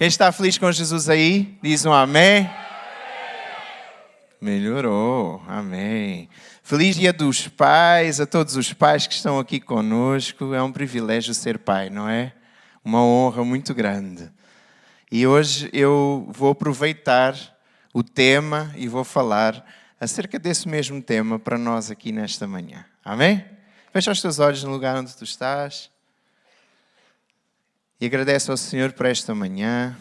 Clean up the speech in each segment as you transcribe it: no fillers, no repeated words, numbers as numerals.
Quem está feliz com Jesus aí, diz um amém. Melhorou, amém. Feliz Dia dos Pais, a todos os pais que estão aqui conosco. É um privilégio ser pai, não é? Uma honra muito grande. E hoje eu vou aproveitar o tema e vou falar acerca desse mesmo tema para nós aqui nesta manhã. Amém? Fecha os teus olhos no lugar onde tu estás. E agradece ao Senhor por esta manhã.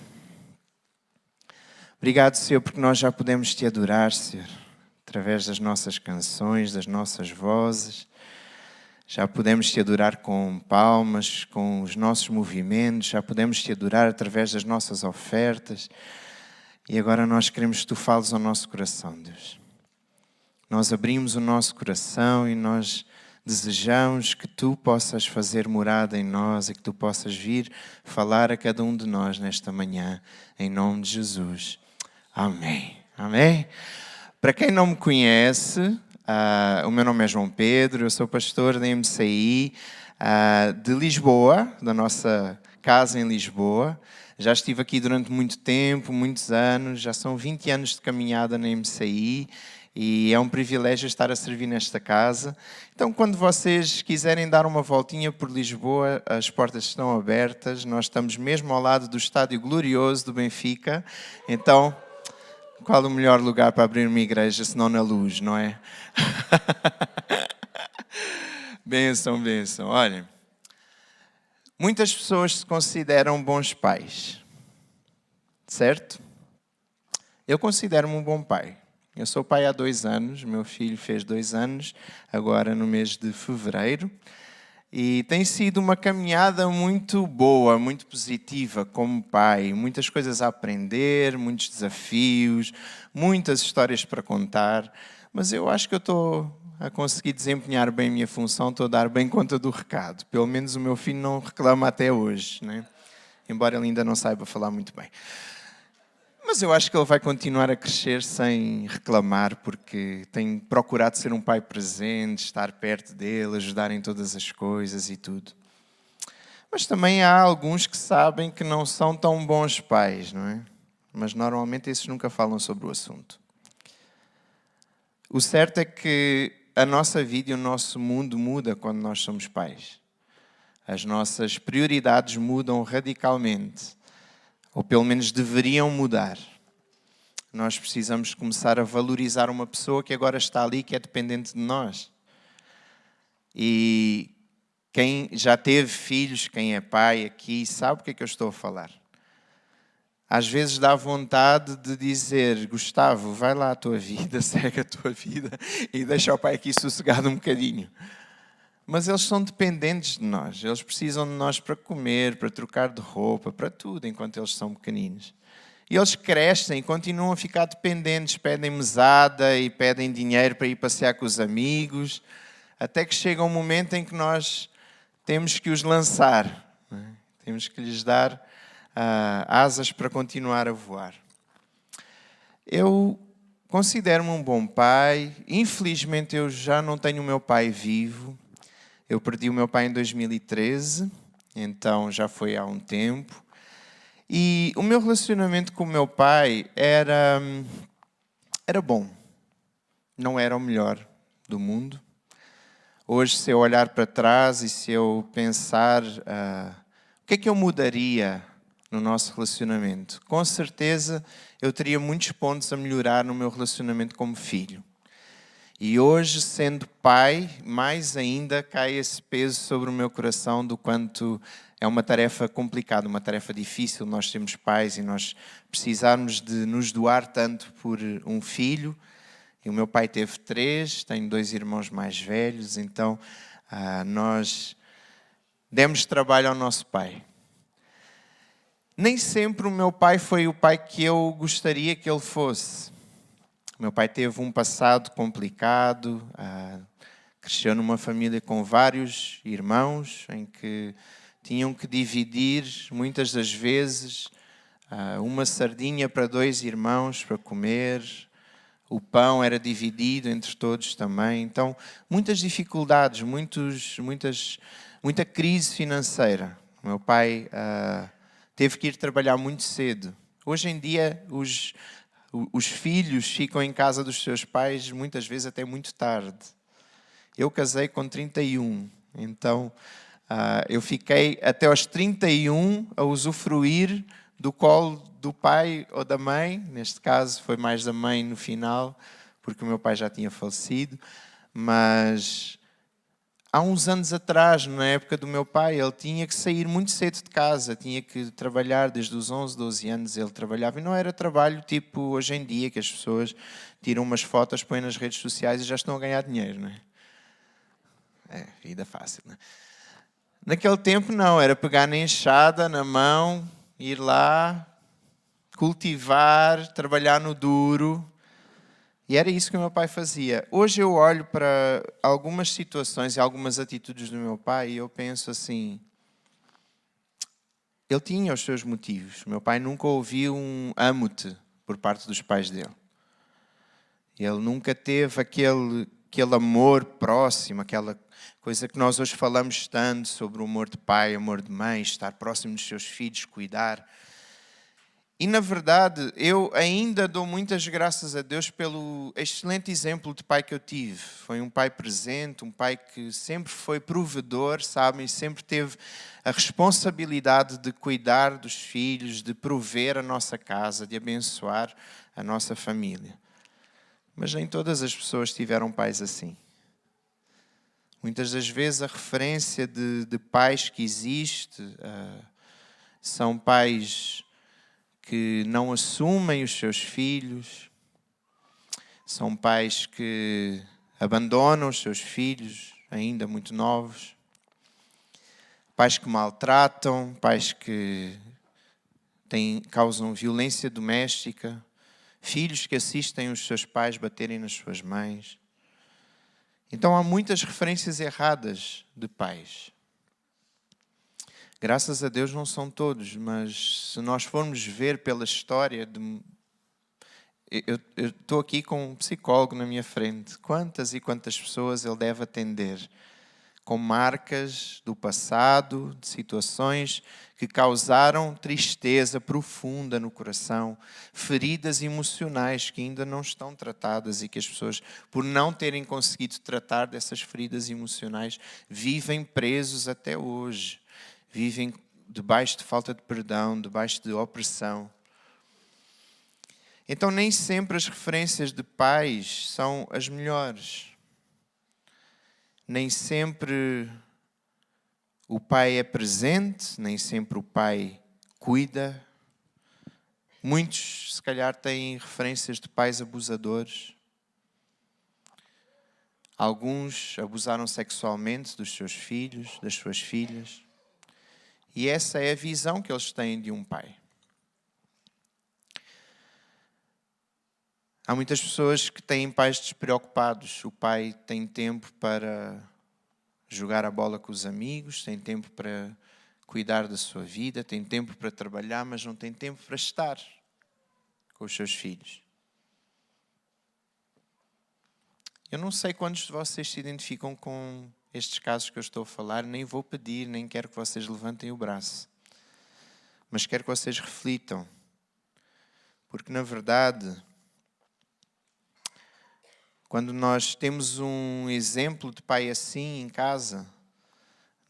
Obrigado, Senhor, porque nós já podemos Te adorar, Senhor, através das nossas canções, das nossas vozes. Já podemos Te adorar com palmas, com os nossos movimentos. Já podemos Te adorar através das nossas ofertas. E agora nós queremos que Tu fales ao nosso coração, Deus. Nós abrimos o nosso coração e nós desejamos que Tu possas fazer morada em nós e que Tu possas vir falar a cada um de nós nesta manhã, em nome de Jesus. Amém. Amém? Para quem não me conhece, o meu nome é João Pedro, eu sou pastor da MCI de Lisboa, da nossa casa em Lisboa. Já estive aqui durante muito tempo, muitos anos, já são 20 anos de caminhada na MCI e é um privilégio estar a servir nesta casa. Então, quando vocês quiserem dar uma voltinha por Lisboa, as portas estão abertas, nós estamos mesmo ao lado do estádio glorioso do Benfica, então... Qual o melhor lugar para abrir uma igreja, senão na Luz, não é? Bênção, bênção. Olha, muitas pessoas se consideram bons pais, certo? Eu considero-me um bom pai. Eu sou pai há 2 anos, meu filho fez 2 anos, agora no mês de fevereiro. E tem sido uma caminhada muito boa, muito positiva como pai. Muitas coisas a aprender, muitos desafios, muitas histórias para contar. Mas eu acho que eu estou a conseguir desempenhar bem a minha função, estou a dar bem conta do recado. Pelo menos o meu filho não reclama até hoje, né? Embora ele ainda não saiba falar muito bem. Mas eu acho que ele vai continuar a crescer sem reclamar, porque tem procurado ser um pai presente, estar perto dele, ajudar em todas as coisas e tudo. Mas também há alguns que sabem que não são tão bons pais, não é? Mas normalmente esses nunca falam sobre o assunto. O certo é que a nossa vida e o nosso mundo muda quando nós somos pais. As nossas prioridades mudam radicalmente. Ou pelo menos deveriam mudar. Nós precisamos começar a valorizar uma pessoa que agora está ali, que é dependente de nós. E quem já teve filhos, quem é pai aqui, sabe o que é que eu estou a falar. Às vezes dá vontade de dizer, Gustavo, vai lá a tua vida, segue a tua vida e deixa o pai aqui sossegado um bocadinho. Mas eles são dependentes de nós. Eles precisam de nós para comer, para trocar de roupa, para tudo, enquanto eles são pequeninos. E eles crescem e continuam a ficar dependentes. Pedem mesada e pedem dinheiro para ir passear com os amigos. Até que chega um momento em que nós temos que os lançar. Não é? Temos que lhes dar asas para continuar a voar. Eu considero-me um bom pai. Infelizmente eu já não tenho o meu pai vivo. Eu perdi o meu pai em 2013, então já foi há um tempo. E o meu relacionamento com o meu pai era bom. Não era o melhor do mundo. Hoje, se eu olhar para trás e se eu pensar o que é que eu mudaria no nosso relacionamento, com certeza eu teria muitos pontos a melhorar no meu relacionamento como filho. E hoje, sendo pai, mais ainda cai esse peso sobre o meu coração do quanto é uma tarefa complicada, uma tarefa difícil. Nós temos pais e nós precisarmos de nos doar tanto por um filho. E o meu pai teve 3, tenho 2 irmãos mais velhos, então nós demos trabalho ao nosso pai. Nem sempre o meu pai foi o pai que eu gostaria que ele fosse. Meu pai teve um passado complicado, cresceu numa família com vários irmãos, em que tinham que dividir, muitas das vezes, uma sardinha para 2 irmãos para comer. O pão era dividido entre todos também. Então, muitas dificuldades, muita crise financeira. O meu pai teve que ir trabalhar muito cedo. Hoje em dia, os filhos ficam em casa dos seus pais muitas vezes até muito tarde. Eu casei com 31, então eu fiquei até aos 31 a usufruir do colo do pai ou da mãe. Neste caso foi mais da mãe no final, porque o meu pai já tinha falecido. Mas há uns anos atrás, na época do meu pai, ele tinha que sair muito cedo de casa, tinha que trabalhar desde os 11, 12 anos, ele trabalhava. E não era trabalho tipo hoje em dia, que as pessoas tiram umas fotos, põem nas redes sociais e já estão a ganhar dinheiro, não é? É, vida fácil, não é? Naquele tempo não, era pegar na enxada, na mão, ir lá, cultivar, trabalhar no duro. E era isso que o meu pai fazia. Hoje eu olho para algumas situações e algumas atitudes do meu pai e eu penso assim, ele tinha os seus motivos. O meu pai nunca ouviu um amo-te por parte dos pais dele. Ele nunca teve aquele amor próximo, aquela coisa que nós hoje falamos tanto sobre o amor de pai, amor de mãe, estar próximo dos seus filhos, cuidar. E, na verdade, eu ainda dou muitas graças a Deus pelo excelente exemplo de pai que eu tive. Foi um pai presente, um pai que sempre foi provedor, sabem? Sempre teve a responsabilidade de cuidar dos filhos, de prover a nossa casa, de abençoar a nossa família. Mas nem todas as pessoas tiveram pais assim. Muitas das vezes a referência de pais que existe são pais que não assumem os seus filhos, são pais que abandonam os seus filhos ainda muito novos, pais que maltratam, pais que causam violência doméstica, filhos que assistem os seus pais baterem nas suas mães. Então há muitas referências erradas de pais. Graças a Deus não são todos, mas se nós formos ver pela história eu estou aqui com um psicólogo na minha frente. Quantas e quantas pessoas ele deve atender com marcas do passado, de situações que causaram tristeza profunda no coração, feridas emocionais que ainda não estão tratadas e que as pessoas, por não terem conseguido tratar dessas feridas emocionais, vivem presos até hoje. Vivem debaixo de falta de perdão, debaixo de opressão. Então nem sempre as referências de pais são as melhores. Nem sempre o pai é presente, nem sempre o pai cuida. Muitos, se calhar, têm referências de pais abusadores. Alguns abusaram sexualmente dos seus filhos, das suas filhas. E essa é a visão que eles têm de um pai. Há muitas pessoas que têm pais despreocupados. O pai tem tempo para jogar a bola com os amigos, tem tempo para cuidar da sua vida, tem tempo para trabalhar, mas não tem tempo para estar com os seus filhos. Eu não sei quantos de vocês se identificam com estes casos que eu estou a falar, nem vou pedir, nem quero que vocês levantem o braço. Mas quero que vocês reflitam. Porque, na verdade, quando nós temos um exemplo de pai assim em casa,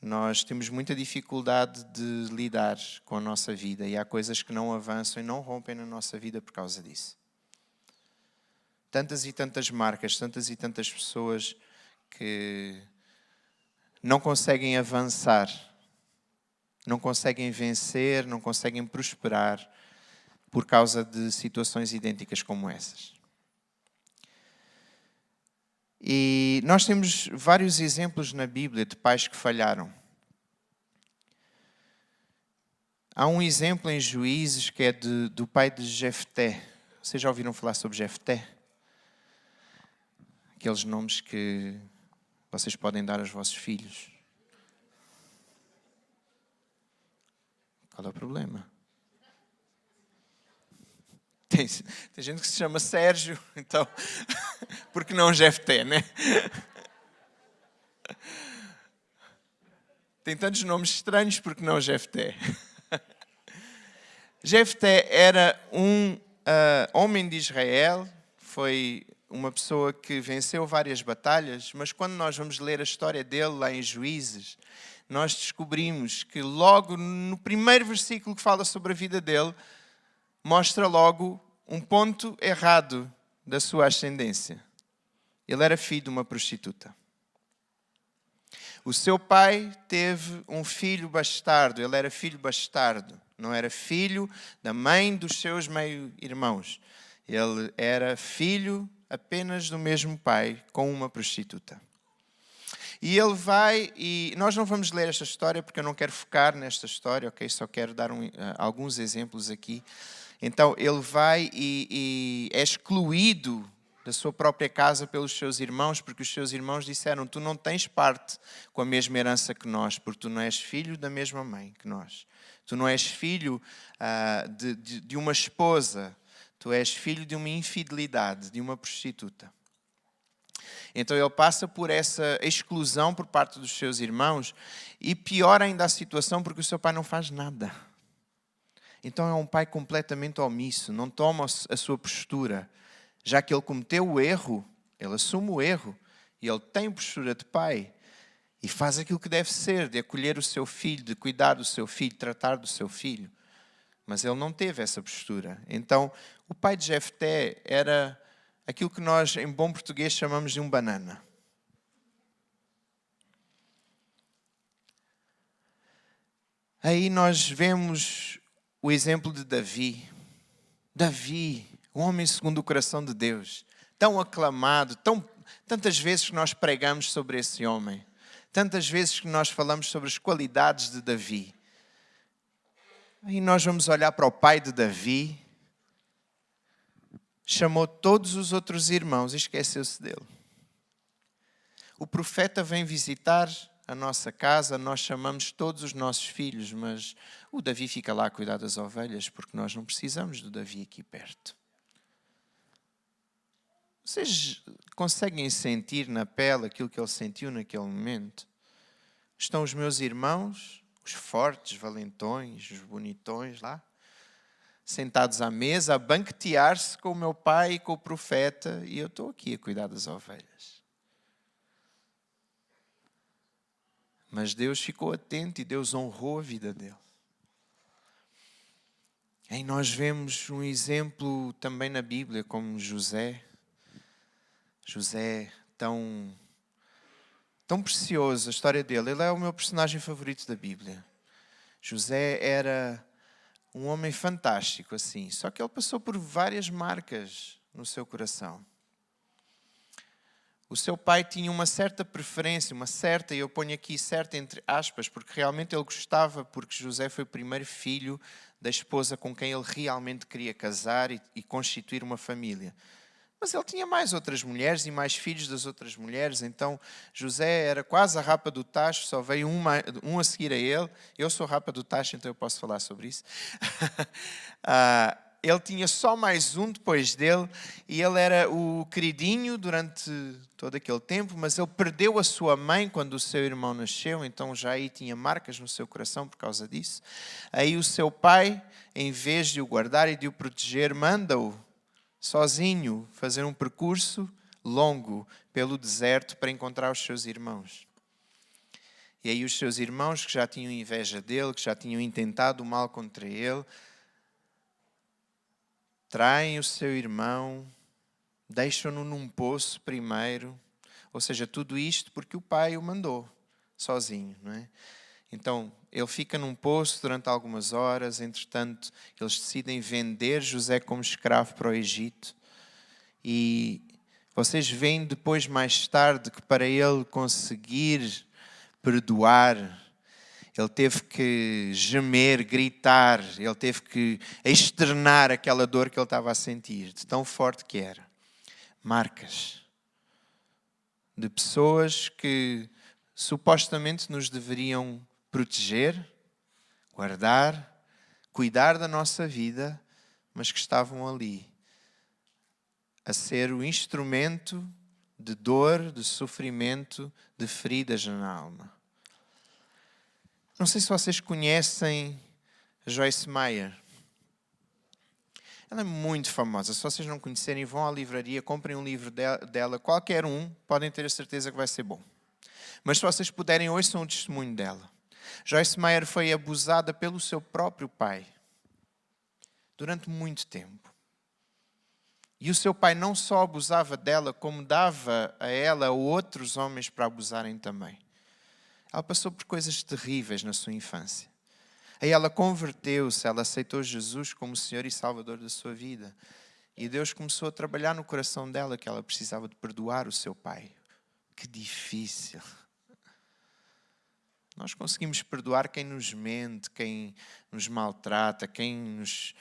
nós temos muita dificuldade de lidar com a nossa vida. E há coisas que não avançam e não rompem na nossa vida por causa disso. Tantas e tantas marcas, tantas e tantas pessoas que não conseguem avançar, não conseguem vencer, não conseguem prosperar por causa de situações idênticas como essas. E nós temos vários exemplos na Bíblia de pais que falharam. Há um exemplo em Juízes que é do pai de Jefté. Vocês já ouviram falar sobre Jefté? Aqueles nomes que vocês podem dar aos vossos filhos. Qual é o problema? Tem gente que se chama Sérgio, então, por que não Jefté, né? Tem tantos nomes estranhos, por que não Jefté? Jefté era um homem de Israel, foi uma pessoa que venceu várias batalhas, mas quando nós vamos ler a história dele lá em Juízes, nós descobrimos que logo no primeiro versículo que fala sobre a vida dele, mostra logo um ponto errado da sua ascendência. Ele era filho de uma prostituta. O seu pai teve um filho bastardo, ele era filho bastardo. Não era filho da mãe dos seus meio-irmãos. Ele era filho apenas do mesmo pai com uma prostituta. E ele vai, e nós não vamos ler esta história porque eu não quero focar nesta história, ok? Só quero dar alguns exemplos aqui. Então ele vai e é excluído da sua própria casa pelos seus irmãos, porque os seus irmãos disseram: tu não tens parte com a mesma herança que nós, porque tu não és filho da mesma mãe que nós. Tu não és filho de uma esposa, tu és filho de uma infidelidade, de uma prostituta. Então ele passa por essa exclusão por parte dos seus irmãos e pior ainda a situação porque o seu pai não faz nada. Então é um pai completamente omisso, não toma a sua postura. Já que ele cometeu o erro, ele assume o erro e ele tem postura de pai e faz aquilo que deve ser, de acolher o seu filho, de cuidar do seu filho, tratar do seu filho. Mas ele não teve essa postura. Então o pai de Jefté era aquilo que nós em bom português chamamos de um banana. Aí nós vemos o exemplo de Davi. Davi, um homem segundo o coração de Deus, tão aclamado, tantas vezes que nós pregamos sobre esse homem, tantas vezes que nós falamos sobre as qualidades de Davi. Aí nós vamos olhar para o pai de Davi, chamou todos os outros irmãos e esqueceu-se dele. O profeta vem visitar a nossa casa, nós chamamos todos os nossos filhos, mas o Davi fica lá a cuidar das ovelhas, porque nós não precisamos do Davi aqui perto. Vocês conseguem sentir na pele aquilo que ele sentiu naquele momento? Estão os meus irmãos, os fortes, valentões, os bonitões lá, sentados à mesa, a banquetear-se com o meu pai e com o profeta, e eu estou aqui a cuidar das ovelhas. Mas Deus ficou atento e Deus honrou a vida dele. E nós vemos um exemplo também na Bíblia, como José. José, tão precioso, a história dele. Ele é o meu personagem favorito da Bíblia. José era um homem fantástico, assim. Só que ele passou por várias marcas no seu coração. O seu pai tinha uma certa preferência, e eu ponho aqui certa entre aspas, porque realmente ele gostava, porque José foi o primeiro filho da esposa com quem ele realmente queria casar e constituir uma família. Mas ele tinha mais outras mulheres e mais filhos das outras mulheres, então José era quase a rapa do tacho, só veio um a seguir a ele. Eu sou rapa do tacho, então eu posso falar sobre isso. Ele tinha só mais um depois dele e ele era o queridinho durante todo aquele tempo, mas ele perdeu a sua mãe quando o seu irmão nasceu, então já aí tinha marcas no seu coração por causa disso. Aí o seu pai, em vez de o guardar e de o proteger, manda-o sozinho fazer um percurso longo pelo deserto para encontrar os seus irmãos. E aí os seus irmãos, que já tinham inveja dele, que já tinham intentado o mal contra ele, traem o seu irmão, deixam-no num poço primeiro, ou seja, tudo isto porque o pai o mandou sozinho, não é? Então, ele fica num poço durante algumas horas, entretanto, eles decidem vender José como escravo para o Egito. E vocês veem depois, mais tarde, que para ele conseguir perdoar, ele teve que gemer, gritar, ele teve que externar aquela dor que ele estava a sentir, de tão forte que era. Marcas de pessoas que supostamente nos deveriam proteger, guardar, cuidar da nossa vida, mas que estavam ali a ser o instrumento de dor, de sofrimento, de feridas na alma. Não sei se vocês conhecem a Joyce Meyer. Ela é muito famosa. Se vocês não conhecerem, vão à livraria, comprem um livro dela, qualquer um, podem ter a certeza que vai ser bom. Mas se vocês puderem, ouçam o testemunho dela. Joyce Meyer foi abusada pelo seu próprio pai durante muito tempo. E o seu pai não só abusava dela, como dava a ela ou outros homens para abusarem também. Ela passou por coisas terríveis na sua infância. Aí ela converteu-se, ela aceitou Jesus como Senhor e Salvador da sua vida. E Deus começou a trabalhar no coração dela que ela precisava de perdoar o seu pai. Que difícil. Nós conseguimos perdoar quem nos mente, quem nos maltrata, quem nos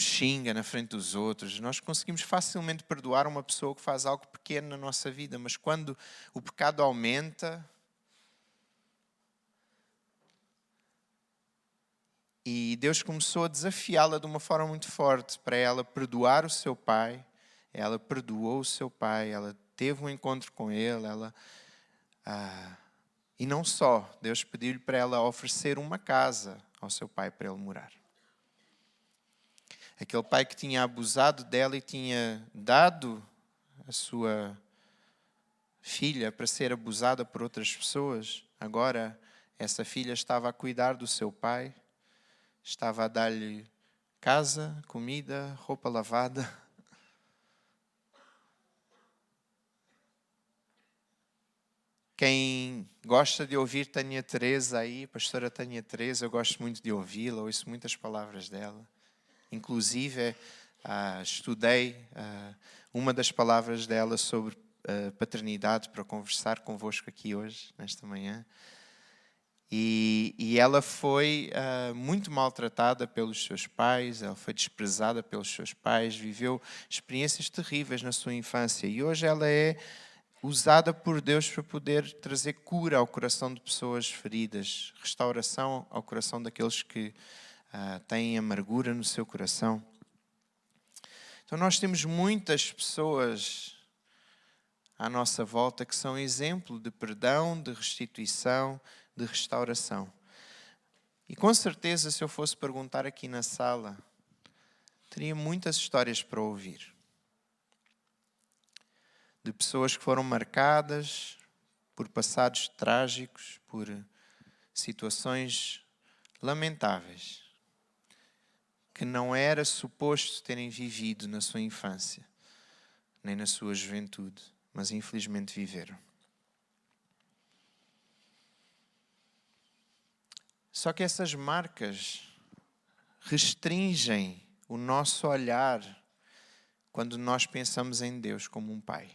xinga na frente dos outros. Nós conseguimos facilmente perdoar uma pessoa que faz algo pequeno na nossa vida, mas quando o pecado aumenta e Deus começou a desafiá-la de uma forma muito forte para ela perdoar o seu pai, ela perdoou o seu pai, ela teve um encontro com ele, e não só, Deus pediu-lhe para ela oferecer uma casa ao seu pai para ele morar. Aquele pai que tinha abusado dela e tinha dado a sua filha para ser abusada por outras pessoas, agora essa filha estava a cuidar do seu pai, estava a dar-lhe casa, comida, roupa lavada. Quem gosta de ouvir Tânia Teresa aí, pastora Tânia Teresa, eu gosto muito de ouvi-la, ouço muitas palavras dela. Inclusive, estudei uma das palavras dela sobre paternidade para conversar convosco aqui hoje, nesta manhã. E ela foi muito maltratada pelos seus pais, ela foi desprezada pelos seus pais, viveu experiências terríveis na sua infância. E hoje ela é usada por Deus para poder trazer cura ao coração de pessoas feridas, restauração ao coração daqueles que têm amargura no seu coração. Então nós temos muitas pessoas à nossa volta que são exemplo de perdão, de restituição, de restauração. E com certeza, se eu fosse perguntar aqui na sala, teria muitas histórias para ouvir. De pessoas que foram marcadas por passados trágicos, por situações lamentáveis, que não era suposto terem vivido na sua infância, nem na sua juventude, mas infelizmente viveram. Só que essas marcas restringem o nosso olhar quando nós pensamos em Deus como um pai.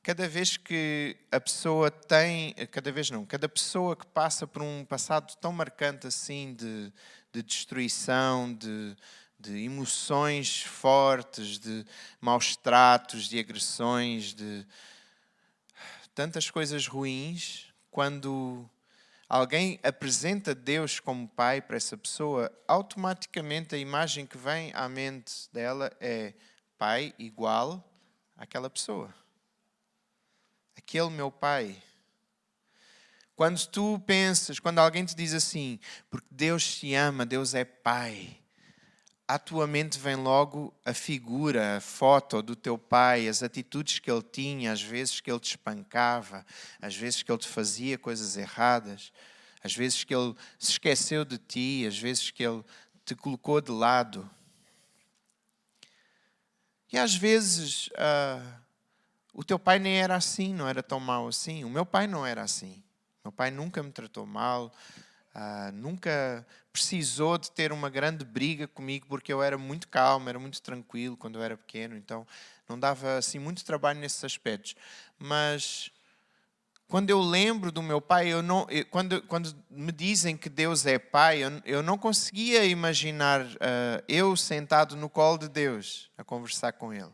Cada vez que a pessoa cada pessoa que passa por um passado tão marcante assim de destruição, de emoções fortes, de maus tratos, de agressões, de tantas coisas ruins, quando alguém apresenta Deus como pai para essa pessoa, automaticamente a imagem que vem à mente dela é pai igual àquela pessoa. Aquele meu pai. Quando tu pensas, quando alguém te diz assim, porque Deus te ama, Deus é pai, à tua mente vem logo a figura, a foto do teu pai, as atitudes que ele tinha, às vezes que ele te espancava, às vezes que ele te fazia coisas erradas, às vezes que ele se esqueceu de ti, às vezes que ele te colocou de lado. E às vezes o teu pai nem era assim, não era tão mau assim. O meu pai não era assim. O meu pai nunca me tratou mal, nunca precisou de ter uma grande briga comigo, porque eu era muito calmo, era muito tranquilo quando eu era pequeno, então não dava assim muito trabalho nesses aspectos. Mas quando eu lembro do meu pai, quando me dizem que Deus é pai, eu não conseguia imaginar eu sentado no colo de Deus a conversar com ele.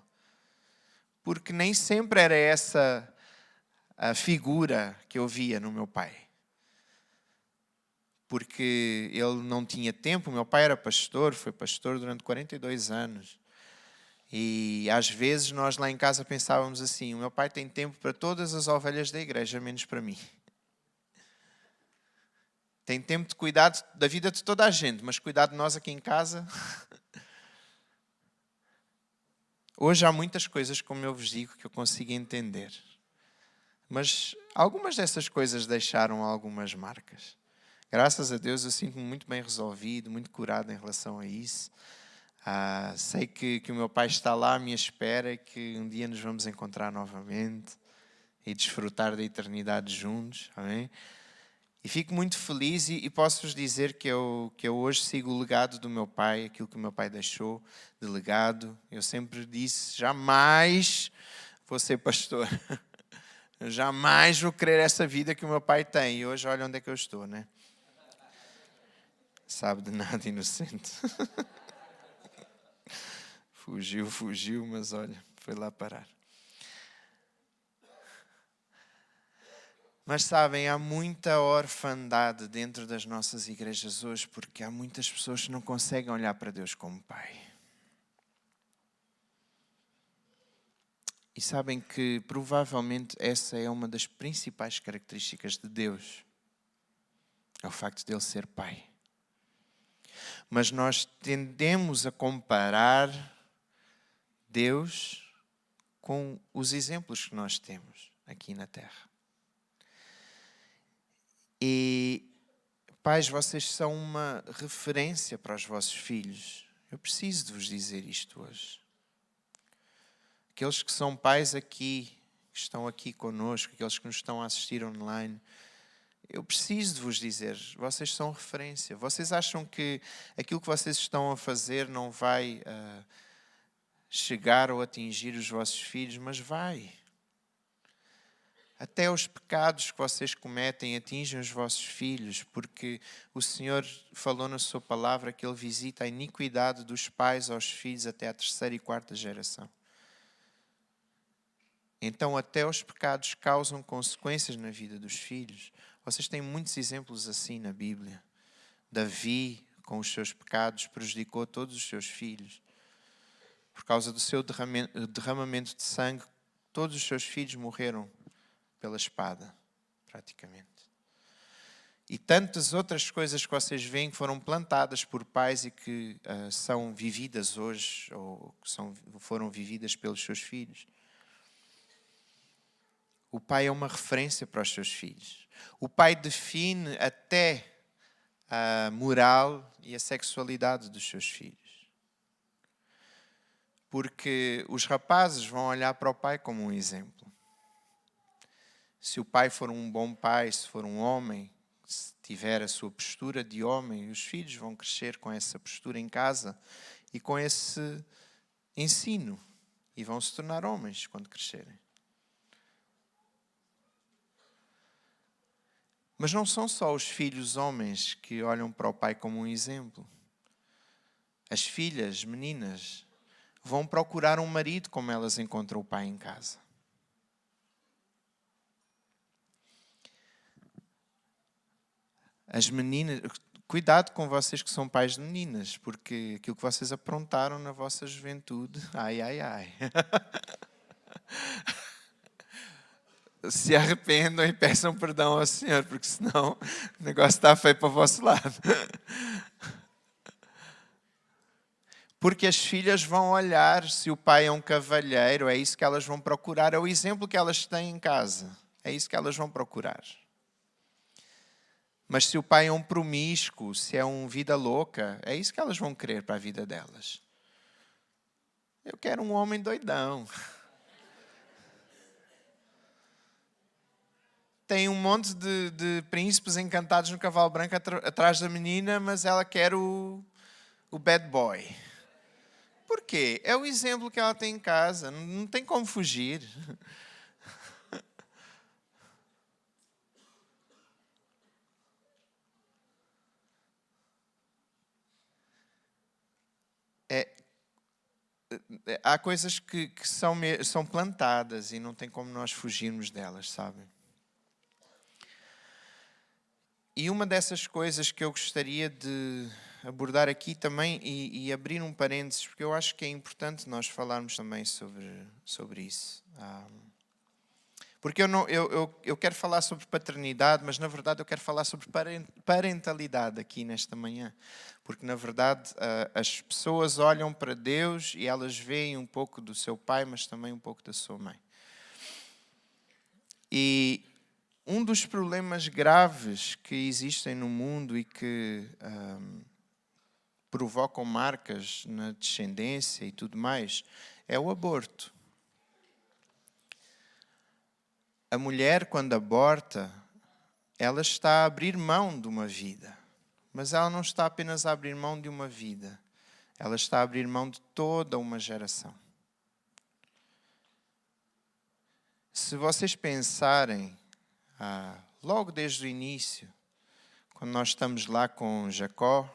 Porque nem sempre era essa a figura que eu via no meu pai. Porque ele não tinha tempo, o meu pai era pastor, foi pastor durante 42 anos. E às vezes nós lá em casa pensávamos assim, o meu pai tem tempo para todas as ovelhas da igreja, menos para mim. Tem tempo de cuidar da vida de toda a gente, mas cuidar de nós aqui em casa. Hoje há muitas coisas, como eu vos digo, que eu consigo entender. Mas algumas dessas coisas deixaram algumas marcas. Graças a Deus eu sinto-me muito bem resolvido, muito curado em relação a isso. Sei que o meu pai está lá à minha espera e que um dia nos vamos encontrar novamente e desfrutar da eternidade juntos. Amém? E fico muito feliz e posso-vos dizer que eu hoje sigo o legado do meu pai, aquilo que o meu pai deixou de legado. Eu sempre disse, jamais vou ser pastor. Eu jamais vou querer essa vida que o meu pai tem. E hoje olha onde é que eu estou, né? Sabe de nada, inocente. Fugiu, mas olha, foi lá parar. Mas sabem, há muita orfandade dentro das nossas igrejas hoje, porque há muitas pessoas que não conseguem olhar para Deus como Pai. E sabem que provavelmente essa é uma das principais características de Deus. É o facto de Ele ser Pai. Mas nós tendemos a comparar Deus com os exemplos que nós temos aqui na Terra. E, pais, vocês são uma referência para os vossos filhos. Eu preciso de vos dizer isto hoje. Aqueles que são pais aqui, que estão aqui connosco, aqueles que nos estão a assistir online, eu preciso de vos dizer, vocês são referência. Vocês acham que aquilo que vocês estão a fazer não vai chegar ou atingir os vossos filhos, mas vai. Até os pecados que vocês cometem atingem os vossos filhos, porque o Senhor falou na sua palavra que Ele visita a iniquidade dos pais aos filhos até a 3ª e 4ª geração. Então até os pecados causam consequências na vida dos filhos. Vocês têm muitos exemplos assim na Bíblia. Davi, com os seus pecados, prejudicou todos os seus filhos. Por causa do seu derramamento de sangue, todos os seus filhos morreram pela espada, praticamente. E tantas outras coisas que vocês veem que foram plantadas por pais e que são vividas hoje, ou que foram vividas pelos seus filhos. O pai é uma referência para os seus filhos. O pai define até a moral e a sexualidade dos seus filhos. Porque os rapazes vão olhar para o pai como um exemplo. Se o pai for um bom pai, se for um homem, se tiver a sua postura de homem, os filhos vão crescer com essa postura em casa e com esse ensino. E vão se tornar homens quando crescerem. Mas não são só os filhos homens que olham para o pai como um exemplo. As filhas, meninas, vão procurar um marido como elas encontram o pai em casa. As meninas, cuidado com vocês que são pais de meninas, porque aquilo que vocês aprontaram na vossa juventude, ai, ai, ai. Se arrependam e peçam perdão ao Senhor, porque senão o negócio está feio para o vosso lado. Porque as filhas vão olhar se o pai é um cavalheiro, é isso que elas vão procurar, é o exemplo que elas têm em casa, é isso que elas vão procurar. Mas se o pai é um promíscuo, se é um vida louca, é isso que elas vão querer para a vida delas. Eu quero um homem doidão. Tem um monte de príncipes encantados no cavalo branco atrás da menina, mas ela quer o bad boy. Por quê? É o exemplo que ela tem em casa, não tem como fugir. Há coisas que são plantadas e não tem como nós fugirmos delas, sabem? E uma dessas coisas que eu gostaria de abordar aqui também e abrir um parênteses, porque eu acho que é importante nós falarmos também sobre isso. Porque eu quero falar sobre paternidade, mas na verdade eu quero falar sobre parentalidade aqui nesta manhã. Porque na verdade as pessoas olham para Deus e elas veem um pouco do seu pai, mas também um pouco da sua mãe. E um dos problemas graves que existem no mundo e que provocam marcas na descendência e tudo mais é o aborto. A mulher, quando aborta, ela está a abrir mão de uma vida. Mas ela não está apenas a abrir mão de uma vida. Ela está a abrir mão de toda uma geração. Se vocês pensarem, logo desde o início, quando nós estamos lá com Jacó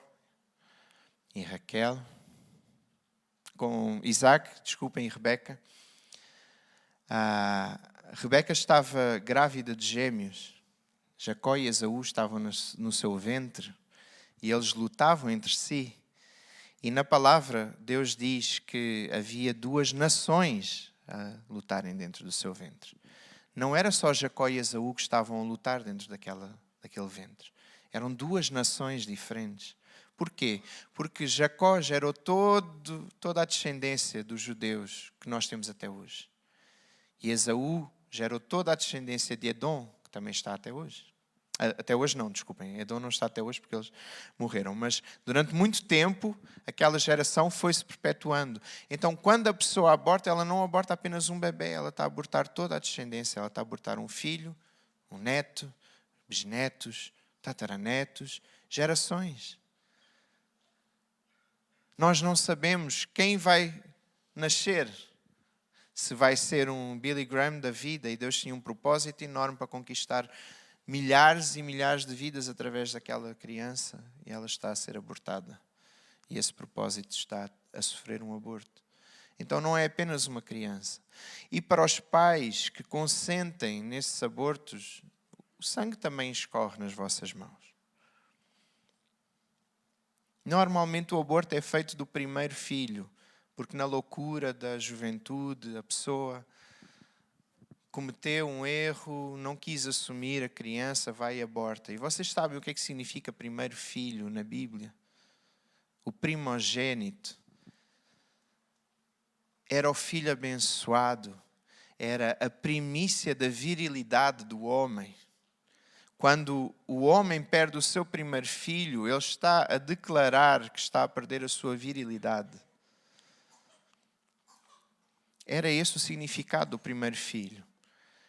e Raquel, com Isaac, e Rebeca, Rebeca estava grávida de gêmeos. Jacó e Esaú estavam no seu ventre e eles lutavam entre si. E na palavra, Deus diz que havia duas nações a lutarem dentro do seu ventre. Não era só Jacó e Esaú que estavam a lutar dentro daquele ventre. Eram duas nações diferentes. Porquê? Porque Jacó gerou toda a descendência dos judeus que nós temos até hoje. E Esaú gerou toda a descendência de Edom, que também está até hoje. Até hoje não, desculpem. Edom não está até hoje porque eles morreram. Mas durante muito tempo, aquela geração foi-se perpetuando. Então, quando a pessoa aborta, ela não aborta apenas um bebê. Ela está a abortar toda a descendência. Ela está a abortar um filho, um neto, bisnetos, tataranetos, gerações. Nós não sabemos quem vai nascer. Se vai ser um Billy Graham da vida, e Deus tinha um propósito enorme para conquistar milhares e milhares de vidas através daquela criança, e ela está a ser abortada. E esse propósito está a sofrer um aborto. Então não é apenas uma criança. E para os pais que consentem nesses abortos, o sangue também escorre nas vossas mãos. Normalmente o aborto é feito do primeiro filho, porque na loucura da juventude a pessoa cometeu um erro, não quis assumir a criança, vai e aborta. E vocês sabem o que é que significa primeiro filho na Bíblia? O primogênito. Era o filho abençoado, era a primícia da virilidade do homem. Quando o homem perde o seu primeiro filho, ele está a declarar que está a perder a sua virilidade. Era esse o significado do primeiro filho.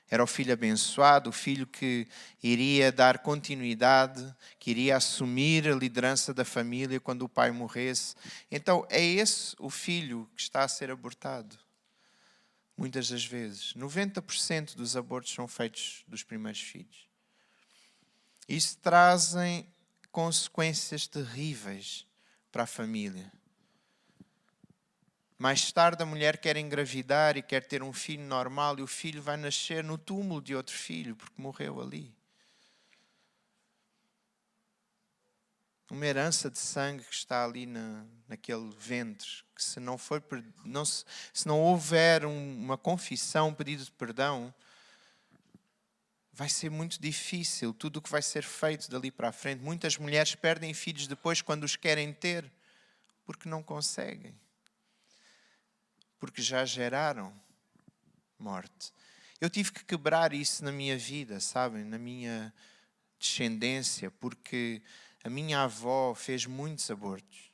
Era o filho abençoado, o filho que iria dar continuidade, que iria assumir a liderança da família quando o pai morresse. Então, é esse o filho que está a ser abortado. Muitas das vezes. 90% dos abortos são feitos dos primeiros filhos. Isso trazem consequências terríveis para a família. Mais tarde a mulher quer engravidar e quer ter um filho normal e o filho vai nascer no túmulo de outro filho porque morreu ali. Uma herança de sangue que está ali naquele ventre, que se não houver uma confissão, um pedido de perdão, vai ser muito difícil tudo o que vai ser feito dali para a frente. Muitas mulheres perdem filhos depois quando os querem ter porque não conseguem. Porque já geraram morte. Eu tive que quebrar isso na minha vida, sabem? Na minha descendência, porque a minha avó fez muitos abortos.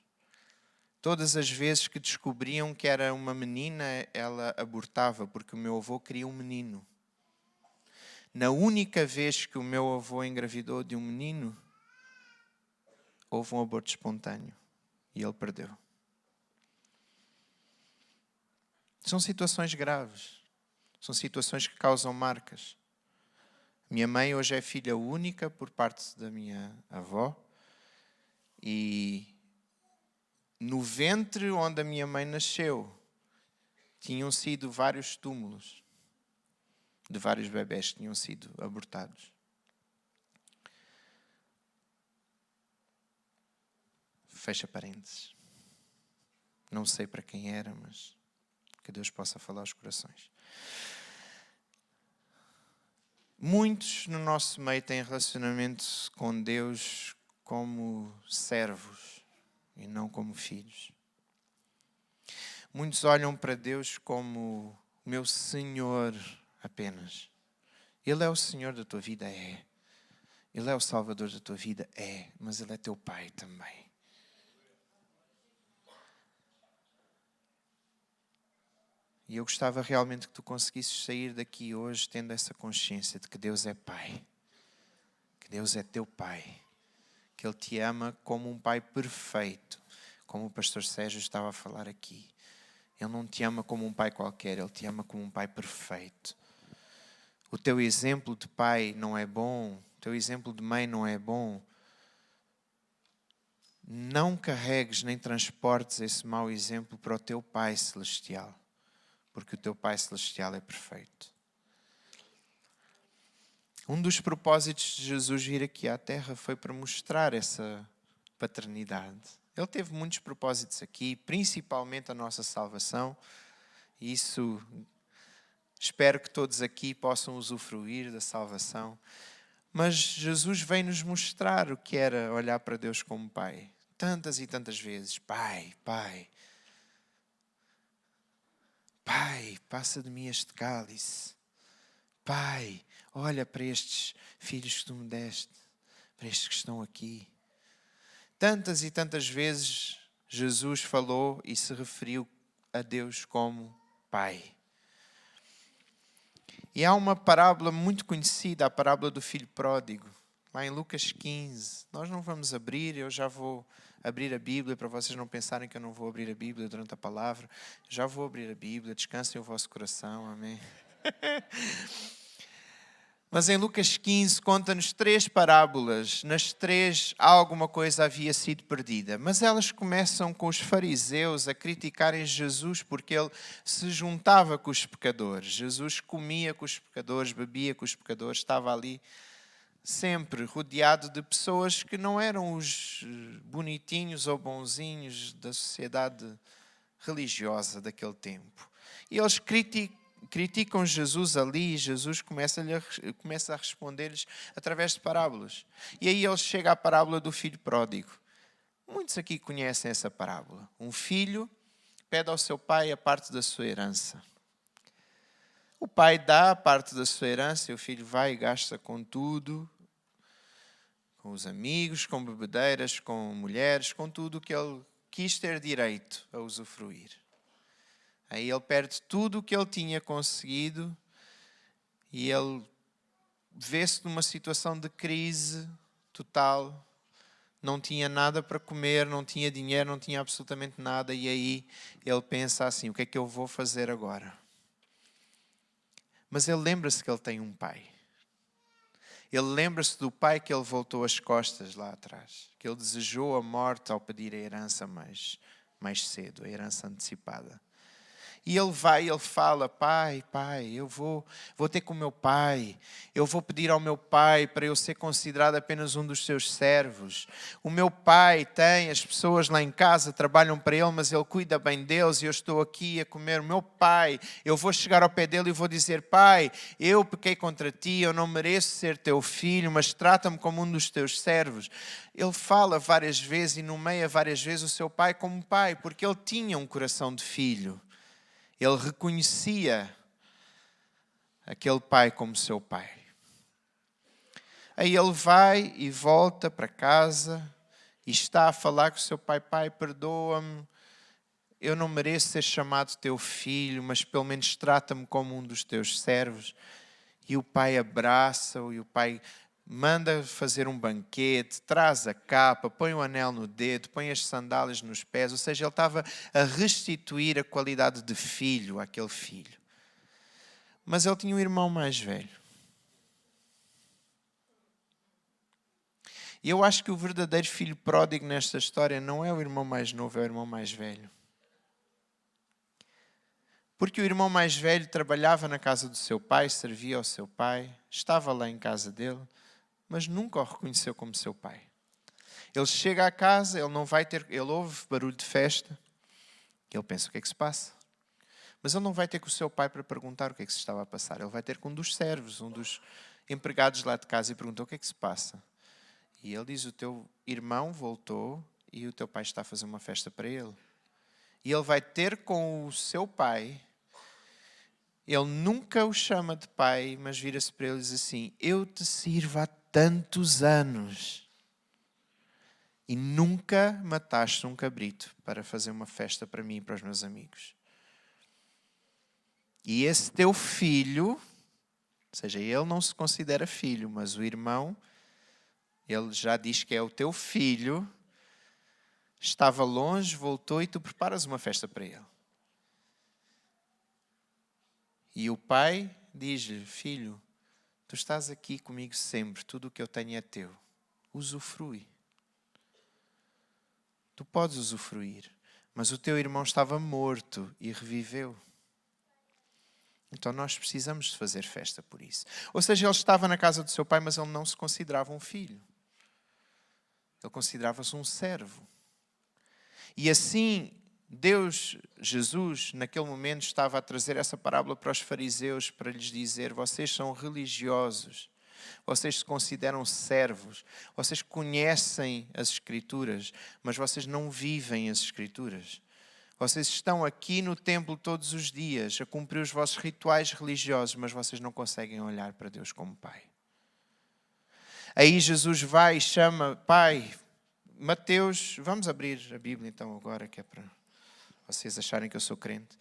Todas as vezes que descobriam que era uma menina, ela abortava, porque o meu avô queria um menino. Na única vez que o meu avô engravidou de um menino, houve um aborto espontâneo e ele perdeu. São situações graves. São situações que causam marcas. Minha mãe hoje é filha única por parte da minha avó. E no ventre onde a minha mãe nasceu, tinham sido vários túmulos de vários bebés que tinham sido abortados. Fecha parênteses. Não sei para quem era, mas que Deus possa falar aos corações. Muitos no nosso meio têm relacionamento com Deus como servos e não como filhos. Muitos olham para Deus como meu Senhor apenas. Ele é o Senhor da tua vida? É. Ele é o Salvador da tua vida? É. Mas Ele é teu Pai também. E eu gostava realmente que tu conseguisses sair daqui hoje tendo essa consciência de que Deus é Pai. Que Deus é teu Pai. Que Ele te ama como um Pai perfeito. Como o pastor Sérgio estava a falar aqui. Ele não te ama como um pai qualquer. Ele te ama como um pai perfeito. O teu exemplo de pai não é bom. O teu exemplo de mãe não é bom. Não carregues nem transportes esse mau exemplo para o teu Pai Celestial. Porque o teu Pai Celestial é perfeito. Um dos propósitos de Jesus vir aqui à Terra foi para mostrar essa paternidade. Ele teve muitos propósitos aqui, principalmente a nossa salvação. E isso, espero que todos aqui possam usufruir da salvação. Mas Jesus veio nos mostrar o que era olhar para Deus como Pai. Tantas e tantas vezes. Pai, Pai. Pai, passa de mim este cálice. Pai, olha para estes filhos que tu me deste. Para estes que estão aqui. Tantas e tantas vezes Jesus falou e se referiu a Deus como Pai. E há uma parábola muito conhecida, a parábola do filho pródigo, lá em Lucas 15. Nós não vamos abrir, eu já vou abrir a Bíblia, para vocês não pensarem que eu não vou abrir a Bíblia durante a palavra. Já vou abrir a Bíblia, descansem o vosso coração, amém? Mas em Lucas 15 conta-nos 3 parábolas. Nas 3 alguma coisa havia sido perdida. Mas elas começam com os fariseus a criticarem Jesus porque ele se juntava com os pecadores. Jesus comia com os pecadores, bebia com os pecadores, estava ali sempre rodeado de pessoas que não eram os bonitinhos ou bonzinhos da sociedade religiosa daquele tempo. E eles criticam Jesus ali e Jesus começa a responder-lhes através de parábolas. E aí ele chega à parábola do filho pródigo. Muitos aqui conhecem essa parábola. Um filho pede ao seu pai a parte da sua herança. O pai dá a parte da sua herança e o filho vai e gasta com tudo, com os amigos, com bebedeiras, com mulheres, com tudo que ele quis ter direito a usufruir. Aí ele perde tudo o que ele tinha conseguido e ele vê-se numa situação de crise total. Não tinha nada para comer, não tinha dinheiro, não tinha absolutamente nada. E aí ele pensa assim, o que é que eu vou fazer agora? Mas ele lembra-se que ele tem um pai. Ele lembra-se do pai que ele voltou as costas lá atrás. Que ele desejou a morte ao pedir a herança mais cedo, a herança antecipada. E ele vai, ele fala, pai, eu vou ter com o meu pai. Eu vou pedir ao meu pai para eu ser considerado apenas um dos seus servos. O meu pai tem, as pessoas lá em casa trabalham para ele, mas ele cuida bem deles e eu estou aqui a comer. O meu pai, eu vou chegar ao pé dele e vou dizer, pai, eu pequei contra ti, eu não mereço ser teu filho, mas trata-me como um dos teus servos. Ele fala várias vezes e nomeia várias vezes o seu pai como pai, porque ele tinha um coração de filho. Ele reconhecia aquele pai como seu pai. Aí ele vai e volta para casa e está a falar com o seu pai. Pai, perdoa-me, eu não mereço ser chamado teu filho, mas pelo menos trata-me como um dos teus servos. E o pai abraça-o e o pai manda fazer um banquete, traz a capa, põe o anel no dedo, põe as sandálias nos pés. Ou seja, ele estava a restituir a qualidade de filho àquele filho. Mas ele tinha um irmão mais velho. E eu acho que o verdadeiro filho pródigo nesta história não é o irmão mais novo, é o irmão mais velho. Porque o irmão mais velho trabalhava na casa do seu pai, servia ao seu pai, estava lá em casa dele, mas nunca o reconheceu como seu pai. Ele chega à casa, ele ouve barulho de festa, ele pensa, o que é que se passa? Mas ele não vai ter com o seu pai para perguntar o que é que se estava a passar. Ele vai ter com um dos servos, empregados lá de casa e perguntam: o que é que se passa? E ele diz: o teu irmão voltou e o teu pai está a fazer uma festa para ele. E ele vai ter com o seu pai. Ele nunca o chama de pai, mas vira-se para ele e diz assim: eu te sirvo há tantos anos e nunca mataste um cabrito para fazer uma festa para mim e para os meus amigos. E esse teu filho, ou seja, ele não se considera filho, mas o irmão, ele já diz que é o teu filho, estava longe, voltou e tu preparas uma festa para ele. E o pai diz-lhe: filho, tu estás aqui comigo sempre, tudo o que eu tenho é teu. Usufrui. Tu podes usufruir. Mas o teu irmão estava morto e reviveu. Então nós precisamos de fazer festa por isso. Ou seja, ele estava na casa do seu pai, mas ele não se considerava um filho. Ele considerava-se um servo. E assim, Deus, Jesus, naquele momento estava a trazer essa parábola para os fariseus, para lhes dizer: vocês são religiosos, vocês se consideram servos, vocês conhecem as Escrituras, mas vocês não vivem as Escrituras. Vocês estão aqui no templo todos os dias a cumprir os vossos rituais religiosos, mas vocês não conseguem olhar para Deus como Pai. Aí Jesus vai e chama: Pai, Mateus, vamos abrir a Bíblia então agora, que é para vocês acharem que eu sou crente.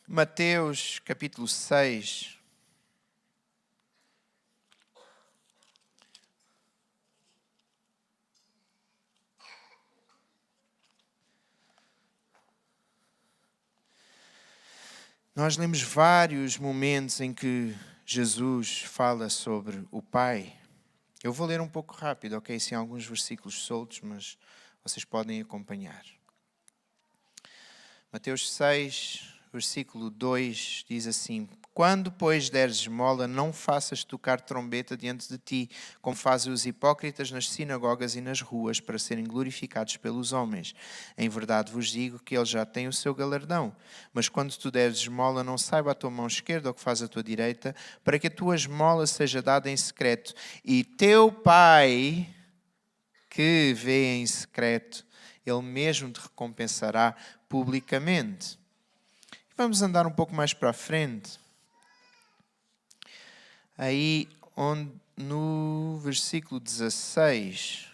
Mateus capítulo 6. Nós lemos vários momentos em que Jesus fala sobre o Pai. Eu vou ler um pouco rápido, ok? Sim, alguns versículos soltos, mas vocês podem acompanhar. Mateus 6, versículo 2, diz assim: quando, pois, deres esmola, não faças tocar trombeta diante de ti, como fazem os hipócritas nas sinagogas e nas ruas, para serem glorificados pelos homens. Em verdade vos digo que eles já têm o seu galardão. Mas quando tu deres esmola, não saiba a tua mão esquerda o que faz a tua direita, para que a tua esmola seja dada em secreto. E teu Pai, que vê em secreto, Ele mesmo te recompensará publicamente. Vamos andar um pouco mais para a frente. Aí, no versículo 16: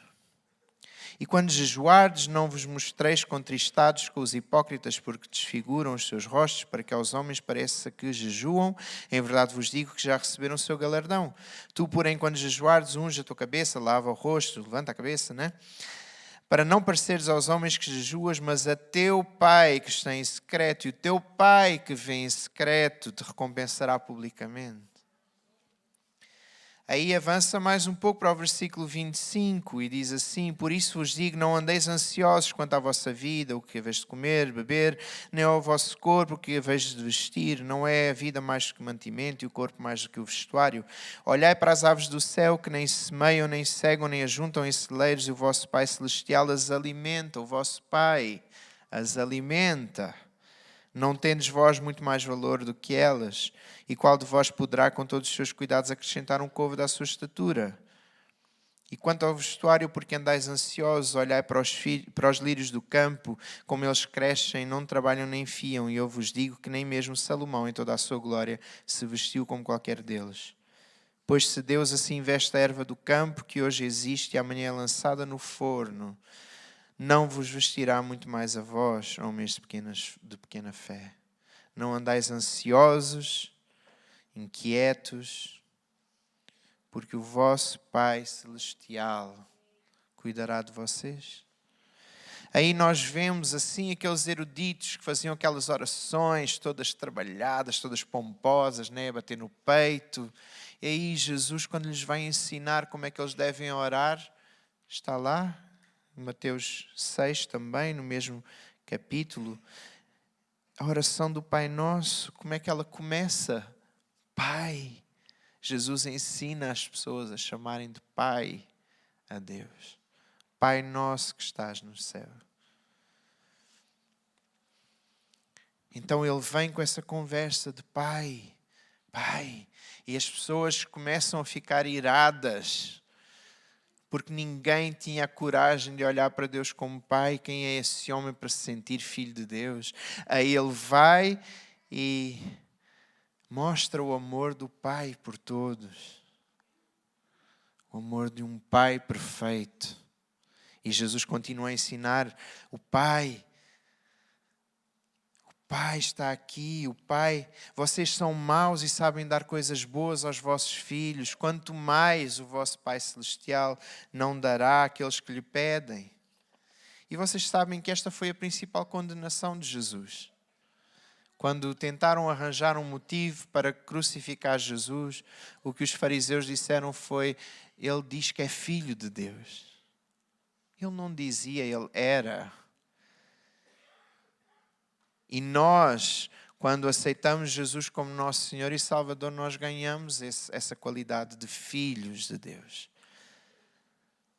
e quando jejuardes, não vos mostreis contristados com os hipócritas, porque desfiguram os seus rostos, para que aos homens pareça que jejuam. Em verdade vos digo que já receberam o seu galardão. Tu, porém, quando jejuardes, unge a tua cabeça, lava o rosto, levanta a cabeça, né? Para não pareceres aos homens que jejuas, mas a teu Pai que está em secreto, e o teu Pai que vem em secreto te recompensará publicamente. Aí avança mais um pouco para o versículo 25 e diz assim: por isso vos digo, não andeis ansiosos quanto à vossa vida, o que haveis de comer, beber, nem ao vosso corpo, o que haveis de vestir. Não é a vida mais do que o mantimento e o corpo mais do que o vestuário? Olhai para as aves do céu, que nem semeiam, nem cegam, nem ajuntam em celeiros, e o vosso Pai Celestial as alimenta. O vosso Pai as alimenta. Não tendes vós muito mais valor do que elas? E qual de vós poderá, com todos os seus cuidados, acrescentar um côvado à sua estatura? E quanto ao vestuário, porque andais ansiosos, olhai para os lírios do campo, como eles crescem, não trabalham nem fiam, e eu vos digo que nem mesmo Salomão, em toda a sua glória, se vestiu como qualquer deles. Pois se Deus assim veste a erva do campo, que hoje existe e amanhã é lançada no forno, não vos vestirá muito mais a vós, homens de pequena fé. Não andais ansiosos, inquietos, porque o vosso Pai Celestial cuidará de vocês. Aí nós vemos assim aqueles eruditos que faziam aquelas orações todas trabalhadas, todas pomposas, né? Bater no peito. E aí Jesus, quando lhes vai ensinar como é que eles devem orar, está lá, em Mateus 6 também, no mesmo capítulo, a oração do Pai Nosso, como é que ela começa? Pai. Jesus ensina as pessoas a chamarem de Pai a Deus. Pai Nosso que estás no céu. Então ele vem com essa conversa de Pai, Pai. E as pessoas começam a ficar iradas, porque ninguém tinha a coragem de olhar para Deus como Pai. Quem é esse homem para se sentir filho de Deus? Aí ele vai e mostra o amor do Pai por todos. O amor de um Pai perfeito. E Jesus continua a ensinar o Pai. O Pai está aqui, o Pai. Vocês são maus e sabem dar coisas boas aos vossos filhos. Quanto mais o vosso Pai Celestial não dará àqueles que lhe pedem. E vocês sabem que esta foi a principal condenação de Jesus. Quando tentaram arranjar um motivo para crucificar Jesus, o que os fariseus disseram foi: ele diz que é filho de Deus. Ele não dizia, ele era. E nós, quando aceitamos Jesus como nosso Senhor e Salvador, nós ganhamos essa qualidade de filhos de Deus.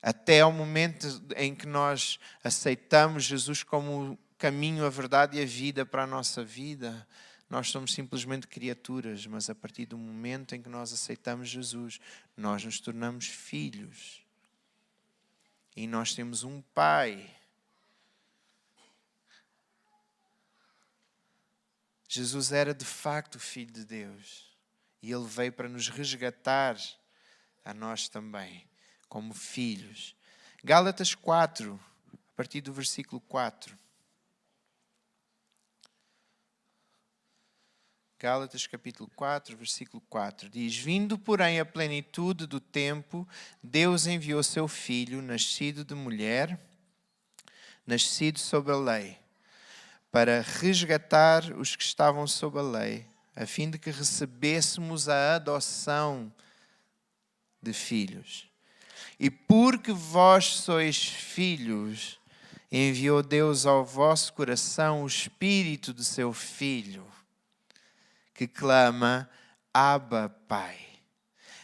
Até ao momento em que nós aceitamos Jesus como o caminho, a verdade e a vida para a nossa vida, nós somos simplesmente criaturas, mas a partir do momento em que nós aceitamos Jesus, nós nos tornamos filhos. E nós temos um Pai. Jesus era de facto o Filho de Deus. E Ele veio para nos resgatar a nós também, como filhos. Gálatas 4, a partir do versículo 4. Gálatas capítulo 4, versículo 4. Diz: vindo, porém, a plenitude do tempo, Deus enviou seu Filho, nascido de mulher, nascido sob a lei, para resgatar os que estavam sob a lei, a fim de que recebêssemos a adoção de filhos. E porque vós sois filhos, enviou Deus ao vosso coração o Espírito de seu Filho, que clama: Abba, Pai.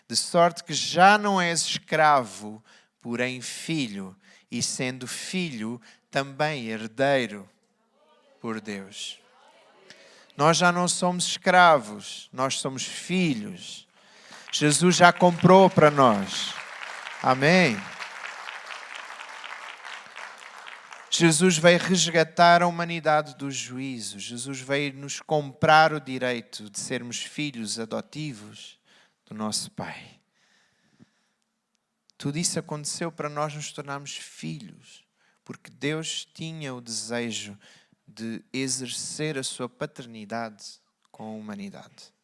De sorte que já não és escravo, porém filho, e sendo filho, também herdeiro por Deus. Nós já não somos escravos, nós somos filhos. Jesus já comprou para nós. Amém. Jesus veio resgatar a humanidade do juízo. Jesus veio nos comprar o direito de sermos filhos adotivos do nosso Pai. Tudo isso aconteceu para nós nos tornarmos filhos, porque Deus tinha o desejo de exercer a sua paternidade com a humanidade.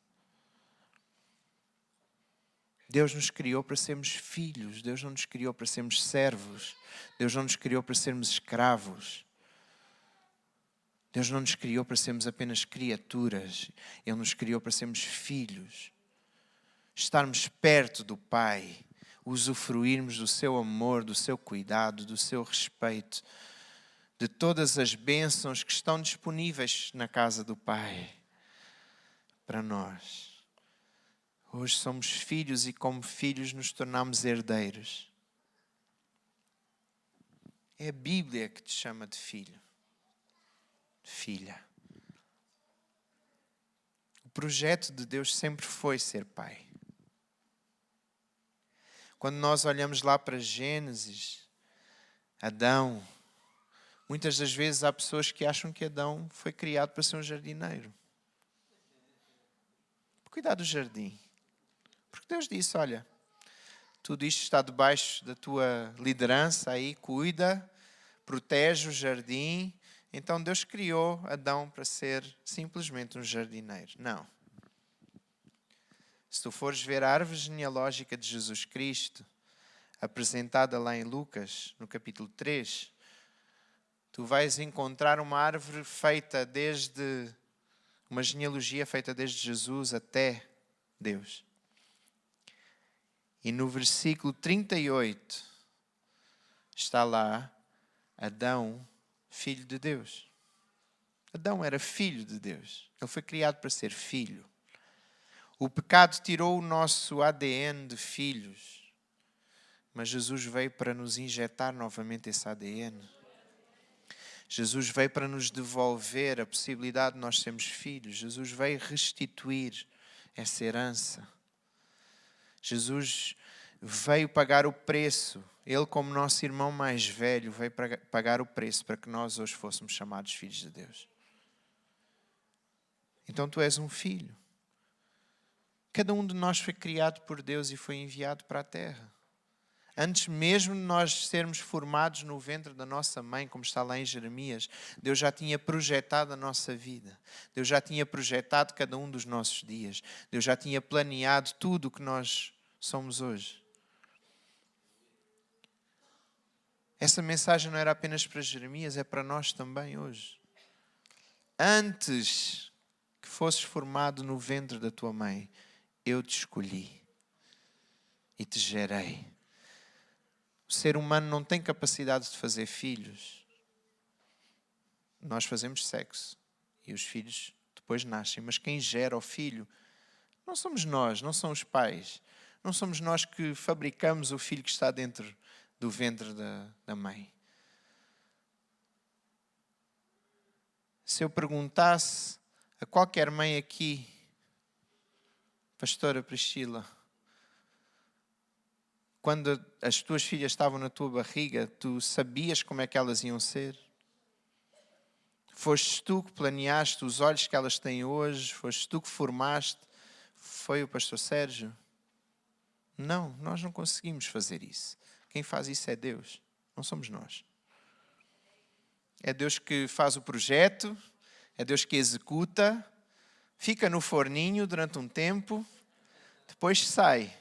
Deus nos criou para sermos filhos. Deus não nos criou para sermos servos. Deus não nos criou para sermos escravos. Deus não nos criou para sermos apenas criaturas. Ele nos criou para sermos filhos. Estarmos perto do Pai. Usufruirmos do seu amor, do seu cuidado, do seu respeito, de todas as bênçãos que estão disponíveis na casa do Pai para nós. Hoje somos filhos e como filhos nos tornamos herdeiros. É a Bíblia que te chama de filho, de filha. O projeto de Deus sempre foi ser pai. Quando nós olhamos lá para Gênesis, Adão, muitas das vezes há pessoas que acham que Adão foi criado para ser um jardineiro. Cuidar do jardim. Porque Deus disse, olha, tudo isto está debaixo da tua liderança aí, cuida, protege o jardim. Então Deus criou Adão para ser simplesmente um jardineiro. Não. Se tu fores ver a árvore genealógica de Jesus Cristo, apresentada lá em Lucas, no capítulo 3, tu vais encontrar uma árvore feita desde, uma genealogia feita desde Jesus até Deus. E no versículo 38 está lá Adão, filho de Deus. Adão era filho de Deus. Ele foi criado para ser filho. O pecado tirou o nosso ADN de filhos. Mas Jesus veio para nos injetar novamente esse ADN. Jesus veio para nos devolver a possibilidade de nós sermos filhos. Jesus veio restituir essa herança. Jesus veio pagar o preço. Ele, como nosso irmão mais velho, veio pagar o preço para que nós hoje fôssemos chamados filhos de Deus. Então tu és um filho. Cada um de nós foi criado por Deus e foi enviado para a terra. Antes mesmo de nós sermos formados no ventre da nossa mãe, como está lá em Jeremias, Deus já tinha projetado a nossa vida. Deus já tinha projetado cada um dos nossos dias. Deus já tinha planeado tudo o que nós somos hoje. Essa mensagem não era apenas para Jeremias, é para nós também hoje. Antes que fosses formado no ventre da tua mãe, eu te escolhi e te gerei. O ser humano não tem capacidade de fazer filhos. Nós fazemos sexo e os filhos depois nascem. Mas quem gera o filho não somos nós, não são os pais. Não somos nós que fabricamos o filho que está dentro do ventre da mãe. Se eu perguntasse a qualquer mãe aqui, Pastora Priscila, quando as tuas filhas estavam na tua barriga, tu sabias como é que elas iam ser? Foste tu que planeaste os olhos que elas têm hoje? Foste tu que formaste? Foi o pastor Sérgio? Não, nós não conseguimos fazer isso. Quem faz isso é Deus, não somos nós. É Deus que faz o projeto, é Deus que executa, fica no forninho durante um tempo, depois sai.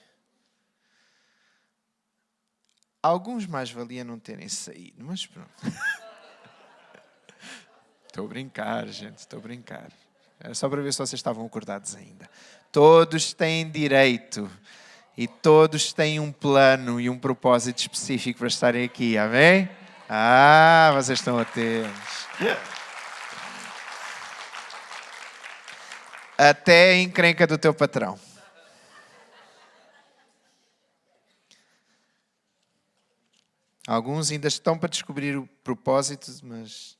Alguns mais valia não terem saído, mas pronto. Estou a brincar, gente, estou a brincar. Era só para ver se vocês estavam acordados ainda. Todos têm direito e todos têm um plano e um propósito específico para estarem aqui, amém? Vocês estão atentos. Até a encrenca do teu patrão. Alguns ainda estão para descobrir o propósito, mas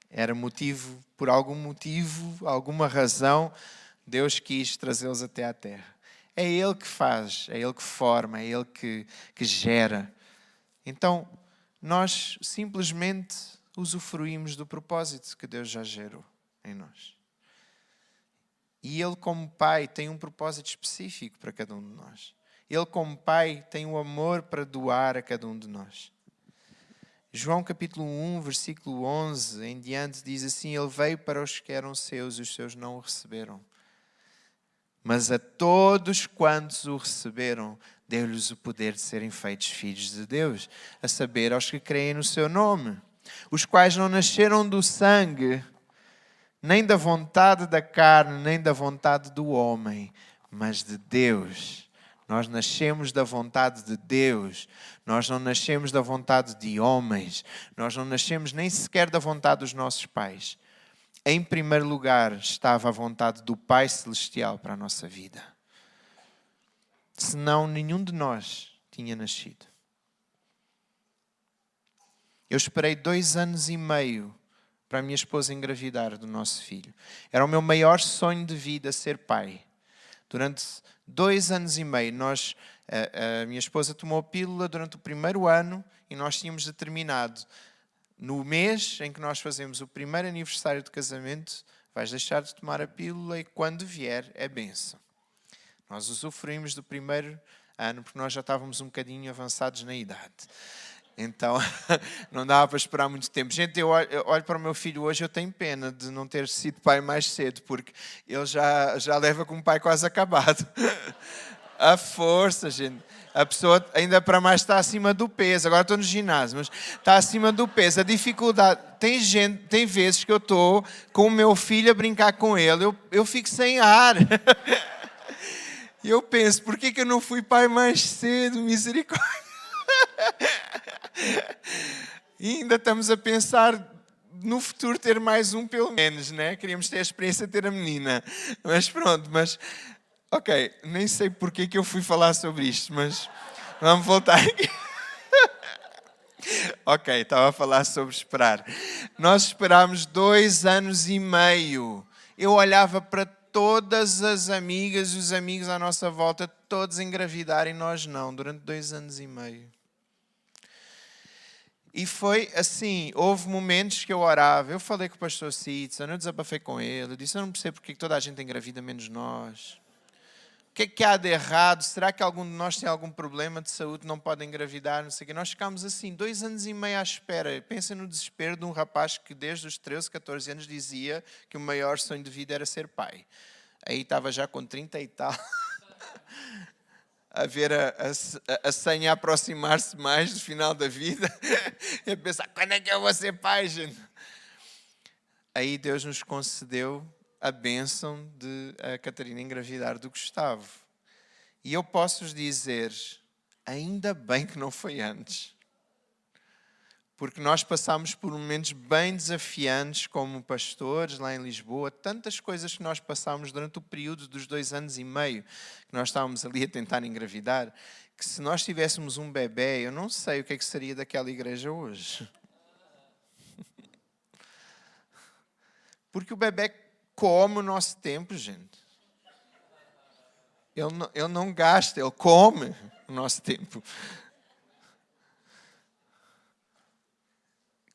era motivo, por algum motivo, alguma razão, Deus quis trazê-los até à terra. É Ele que faz, é Ele que forma, é Ele que gera. Então, nós simplesmente usufruímos do propósito que Deus já gerou em nós. E Ele, como Pai, tem um propósito específico para cada um de nós. Ele, como Pai, tem o amor para doar a cada um de nós. João capítulo 1, versículo 11 em diante, diz assim: Ele veio para os que eram seus e os seus não o receberam. Mas a todos quantos o receberam, deu-lhes o poder de serem feitos filhos de Deus, a saber, aos que creem no seu nome, os quais não nasceram do sangue, nem da vontade da carne, nem da vontade do homem, mas de Deus. Nós nascemos da vontade de Deus. Nós não nascemos da vontade de homens. Nós não nascemos nem sequer da vontade dos nossos pais. Em primeiro lugar estava a vontade do Pai Celestial para a nossa vida. Senão nenhum de nós tinha nascido. Eu esperei 2 anos e meio para a minha esposa engravidar do nosso filho. Era o meu maior sonho de vida ser pai. Durante 2 anos e meio, a minha esposa tomou a pílula durante o primeiro ano e nós tínhamos determinado, no mês em que nós fazemos o primeiro aniversário de casamento, vais deixar de tomar a pílula e quando vier é bênção. Nós usufruímos do primeiro ano porque nós já estávamos um bocadinho avançados na idade. Então, não dava para esperar muito tempo. Gente, eu olho para o meu filho hoje, eu tenho pena de não ter sido pai mais cedo, porque ele já leva com um pai quase acabado. A força, gente. A pessoa ainda para mais está acima do peso. Agora estou no ginásio, mas está acima do peso. A dificuldade... Tem vezes que eu estou com o meu filho a brincar com ele, eu fico sem ar. E eu penso, por que eu não fui pai mais cedo? Misericórdia. E ainda estamos a pensar no futuro ter mais um pelo menos, né? Queríamos ter a experiência de ter a menina. Mas pronto, ok, nem sei porque que eu fui falar sobre isto, mas vamos voltar aqui. Ok, estava a falar sobre esperar. Nós esperámos 2 anos e meio. Eu olhava para todas as amigas e os amigos à nossa volta, todos engravidarem, nós não, durante 2 anos e meio. E foi assim, houve momentos que eu orava, eu falei com o pastor Citson, eu desabafei com ele, eu disse, eu não percebo porque toda a gente engravida menos nós. O que é que há de errado? Será que algum de nós tem algum problema de saúde, não pode engravidar, não sei o quê? Nós ficámos assim, 2 anos e meio à espera. Pensem no desespero de um rapaz que desde os 13, 14 anos dizia que o maior sonho de vida era ser pai. Aí estava já com 30 e tal. A ver a senha aproximar-se mais do final da vida. E a pensar, quando é que eu vou ser pai, gente? Aí Deus nos concedeu a bênção de a Catarina engravidar do Gustavo. E eu posso-vos dizer, ainda bem que não foi antes. Porque nós passámos por momentos bem desafiantes como pastores lá em Lisboa, tantas coisas que nós passámos durante o período dos 2 anos e meio, que nós estávamos ali a tentar engravidar, que se nós tivéssemos um bebê, eu não sei o que é que seria daquela igreja hoje. Porque o bebê come o nosso tempo, gente. Ele não gasta, ele come o nosso tempo.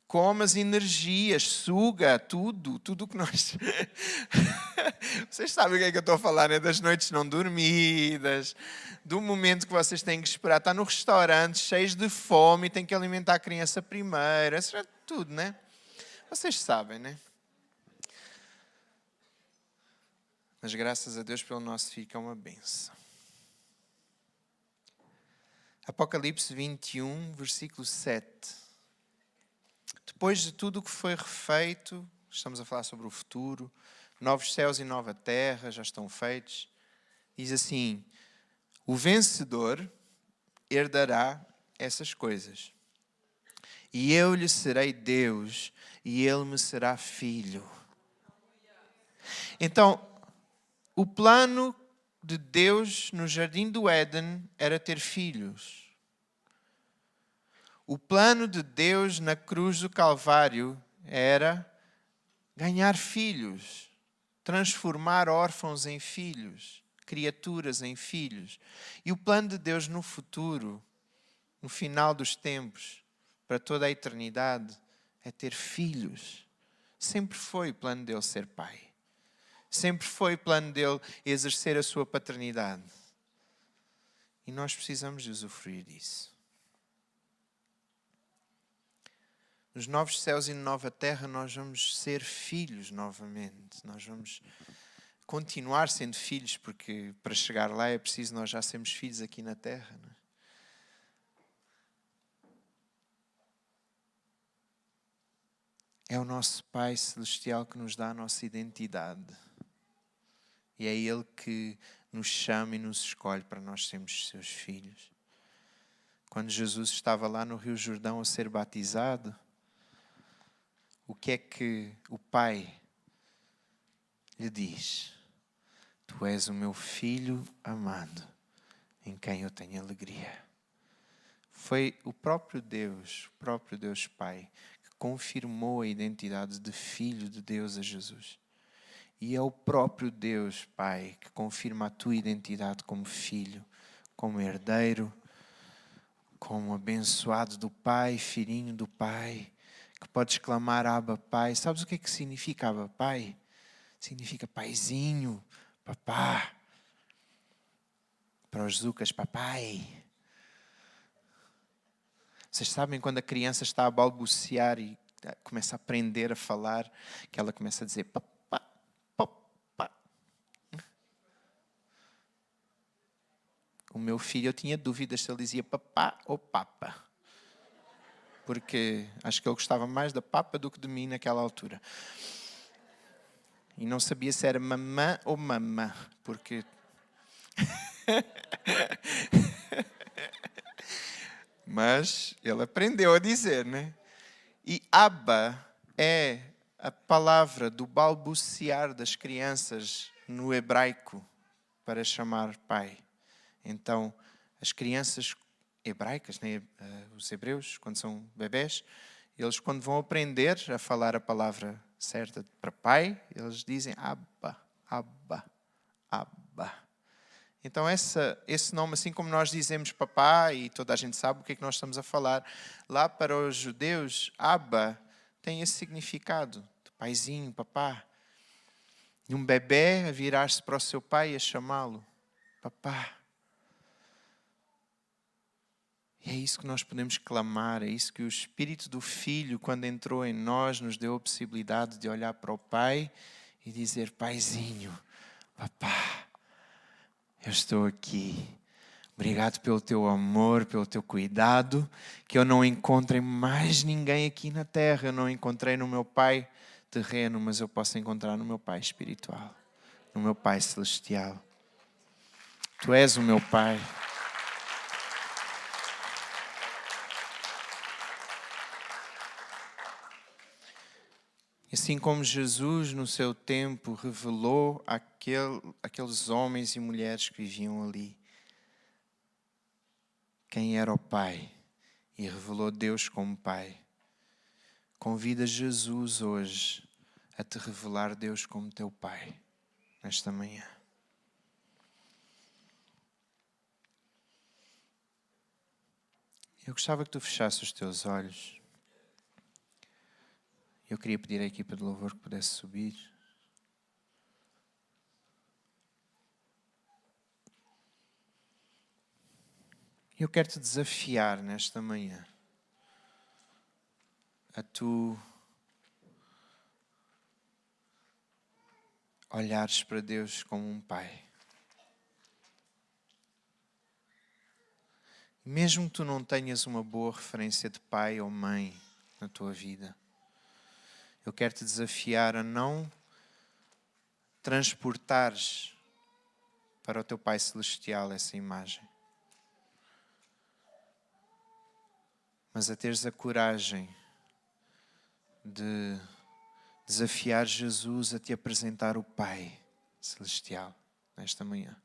Come as energias, suga tudo que nós... Vocês sabem o que é que eu estou a falar, né? Das noites não dormidas, do momento que vocês têm que esperar. Está no restaurante, cheios de fome, tem que alimentar a criança primeiro. Isso é tudo, né? Vocês sabem, né? Mas graças a Deus pelo nosso filho, que é uma benção. Apocalipse 21, versículo 7. Depois de tudo o que foi refeito, estamos a falar sobre o futuro, novos céus e nova terra já estão feitos. Diz assim, o vencedor herdará essas coisas. E eu lhe serei Deus, e ele me será filho. Então, o plano de Deus no jardim do Éden era ter filhos. O plano de Deus na cruz do Calvário era ganhar filhos, transformar órfãos em filhos, criaturas em filhos. E o plano de Deus no futuro, no final dos tempos, para toda a eternidade, é ter filhos. Sempre foi o plano dele ser pai. Sempre foi o plano dele exercer a sua paternidade. E nós precisamos de usufruir disso. Nos novos céus e na nova terra nós vamos ser filhos novamente. Nós vamos continuar sendo filhos, porque para chegar lá é preciso nós já sermos filhos aqui na terra. Não é? É o nosso Pai Celestial que nos dá a nossa identidade. E é Ele que nos chama e nos escolhe para nós sermos seus filhos. Quando Jesus estava lá no Rio Jordão a ser batizado, o que é que o Pai lhe diz? Tu és o meu filho amado, em quem eu tenho alegria. Foi o próprio Deus Pai, que confirmou a identidade de filho de Deus a Jesus. E é o próprio Deus Pai que confirma a tua identidade como filho, como herdeiro, como abençoado do Pai, filhinho do Pai, que podes clamar Abba Pai. Sabes o que é que significa Abba Pai? Significa paizinho, papá. Para os Zucas, papai. Vocês sabem quando a criança está a balbuciar e começa a aprender a falar, que ela começa a dizer papá, papá. O meu filho, eu tinha dúvidas se ele dizia papá ou papa. Porque acho que ele gostava mais da papa do que de mim naquela altura. E não sabia se era mamã ou mamã, porque... Mas ele aprendeu a dizer, né? E Abba é a palavra do balbuciar das crianças no hebraico para chamar pai. Então, as crianças hebraicas, né? Os hebreus, quando são bebés, eles quando vão aprender a falar a palavra certa para pai, eles dizem Abba, Abba. Abba. Então esse nome, assim como nós dizemos papá, e toda a gente sabe o que é que nós estamos a falar, lá para os judeus, Abba tem esse significado de paizinho, papá. E um bebê a virar-se para o seu pai e a chamá-lo papá. E é isso que nós podemos clamar, é isso que o Espírito do Filho, quando entrou em nós, nos deu a possibilidade de olhar para o Pai e dizer, paizinho, papá, eu estou aqui. Obrigado pelo teu amor, pelo teu cuidado, que eu não encontro em mais ninguém aqui na terra. Eu não encontrei no meu Pai terreno, mas eu posso encontrar no meu Pai espiritual, no meu Pai celestial. Tu és o meu Pai. Assim como Jesus, no seu tempo, revelou aqueles homens e mulheres que viviam ali quem era o Pai e revelou Deus como Pai. Convida Jesus hoje a te revelar Deus como teu Pai, nesta manhã. Eu gostava que tu fechasses os teus olhos. Eu queria pedir à equipa de louvor que pudesse subir. Eu quero te desafiar nesta manhã a tu olhares para Deus como um Pai. Mesmo que tu não tenhas uma boa referência de pai ou mãe na tua vida, eu quero te desafiar a não transportares para o teu Pai Celestial essa imagem, mas a teres a coragem de desafiar Jesus a te apresentar o Pai Celestial nesta manhã.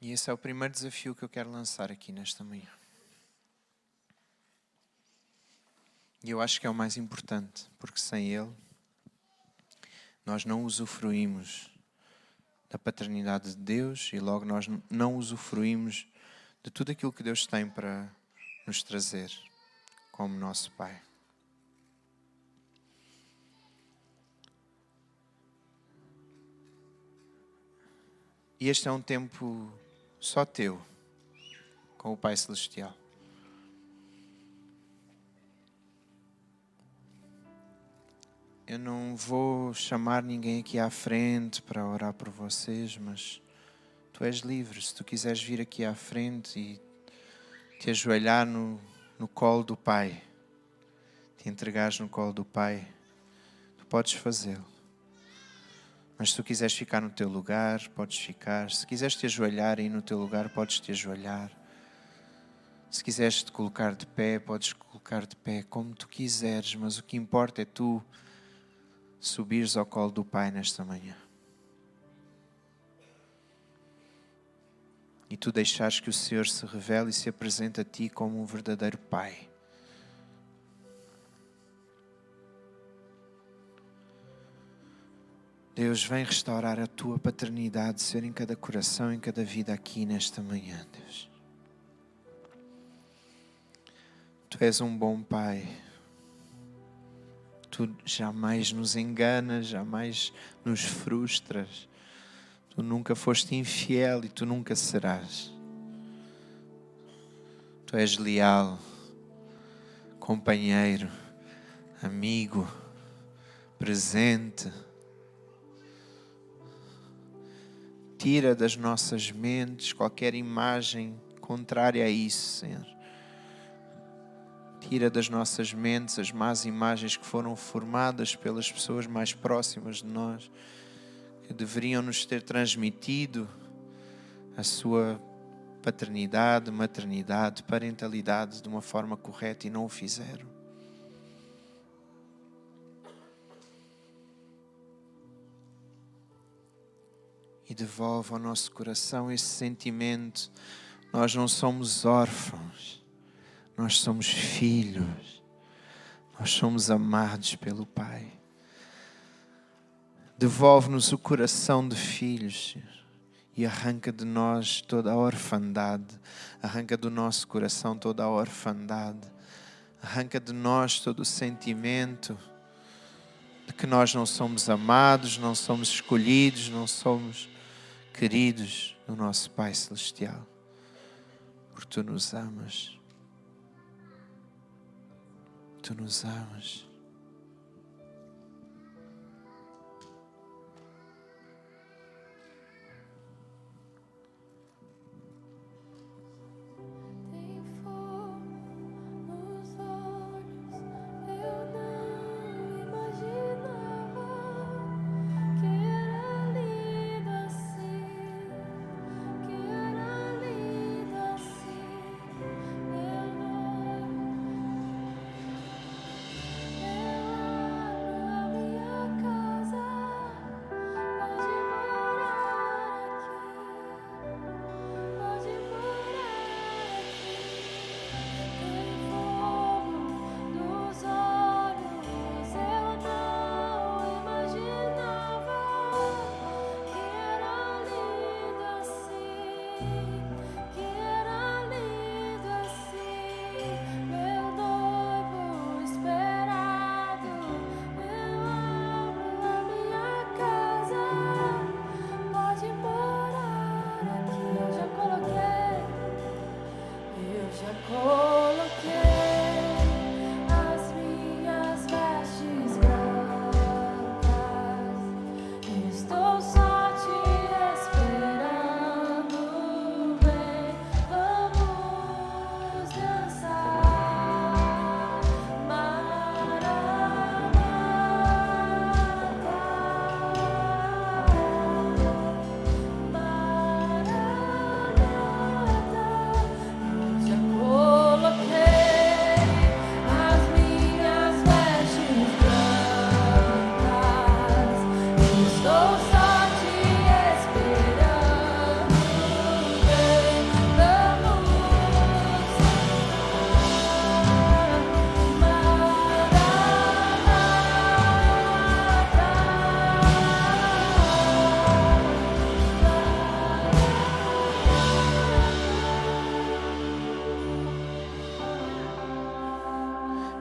E esse é o primeiro desafio que eu quero lançar aqui nesta manhã. E eu acho que é o mais importante, porque sem Ele, nós não usufruímos da paternidade de Deus e logo nós não usufruímos de tudo aquilo que Deus tem para nos trazer como nosso Pai. E este é um tempo só teu, com o Pai Celestial. Eu não vou chamar ninguém aqui à frente para orar por vocês, mas tu és livre. Se tu quiseres vir aqui à frente e te ajoelhar no colo do Pai, te entregares no colo do Pai, tu podes fazê-lo. Mas se tu quiseres ficar no teu lugar, podes ficar. Se quiseres te ajoelhar aí no teu lugar, podes te ajoelhar. Se quiseres te colocar de pé, podes colocar de pé, como tu quiseres. Mas o que importa é tu subires ao colo do Pai nesta manhã. E tu deixares que o Senhor se revele e se apresente a ti como um verdadeiro Pai. Deus, vem restaurar a tua paternidade, Senhor, em cada coração, em cada vida aqui nesta manhã, Deus. Tu és um bom Pai. Tu jamais nos enganas, jamais nos frustras. Tu nunca foste infiel e tu nunca serás. Tu és leal, companheiro, amigo, presente. Tira das nossas mentes qualquer imagem contrária a isso, Senhor. Tira das nossas mentes as más imagens que foram formadas pelas pessoas mais próximas de nós, que deveriam nos ter transmitido a sua paternidade, maternidade, parentalidade de uma forma correta e não o fizeram. devolve ao nosso coração esse sentimento. Nós não somos órfãos, nós somos filhos, nós somos amados pelo Pai. Devolve-nos o coração de filhos, Senhor, e arranca de nós toda a orfandade, arranca do nosso coração toda a orfandade, arranca de nós todo o sentimento de que nós não somos amados, não somos escolhidos, não somos queridos no nosso Pai Celestial. Porque Tu nos amas. Tu nos amas.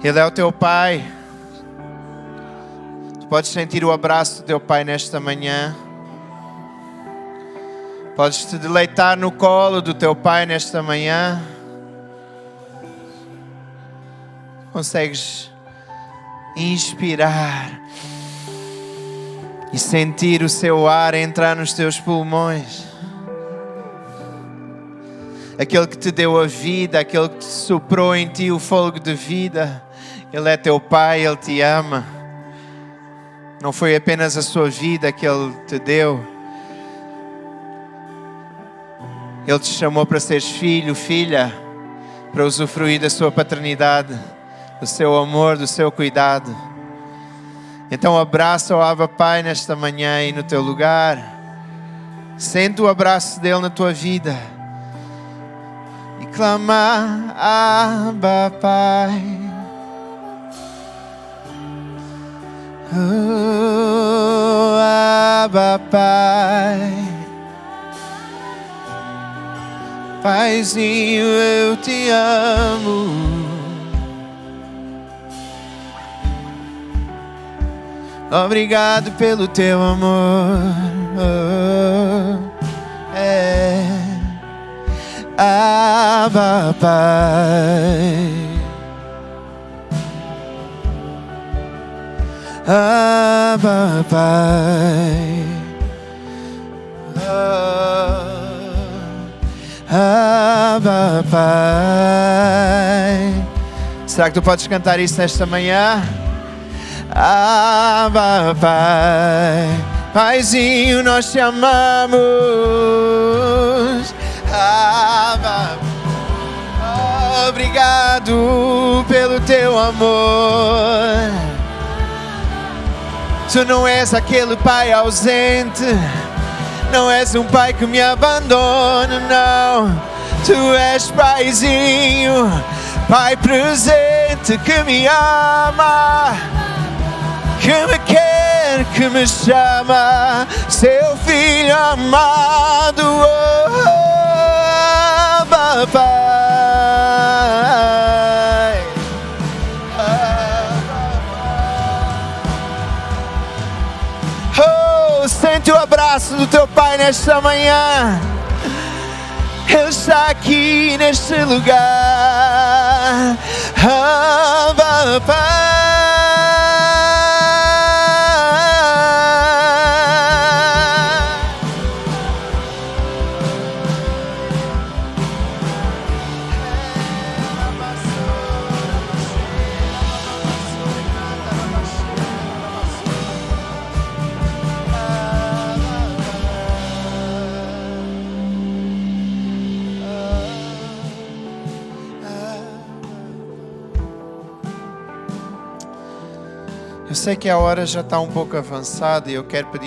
Ele é o teu Pai. Tu podes sentir o abraço do teu Pai nesta manhã. Podes te deleitar no colo do teu Pai nesta manhã. Consegues inspirar e sentir o seu ar entrar nos teus pulmões. Aquele que te deu a vida, aquele que soprou em ti o fôlego de vida. Ele é teu Pai, Ele te ama. Não foi apenas a sua vida que Ele te deu. Ele te chamou para seres filho, filha, para usufruir da sua paternidade, do seu amor, do seu cuidado. Então abraça o Abba Pai nesta manhã aí no teu lugar. Sente o abraço dele na tua vida. E clama, Abba Pai. Oh, Abba Pai, Paizinho, eu te amo. Obrigado pelo teu amor. Abba Pai. Abba Pai, Abba Pai. Será que tu podes cantar isso nesta manhã? Abba Pai, Paizinho, nós te amamos. Abba, obrigado pelo teu amor. Tu não és aquele pai ausente, Não és um pai que me abandona, não. Tu és paizinho, pai presente que me ama, que me quer, que me chama, seu filho amado, oh, papai. Oh, sente o abraço do teu pai nesta manhã. Ele está aqui neste lugar. Oh, papai. Eu sei que a hora já está um pouco avançada e eu quero pedir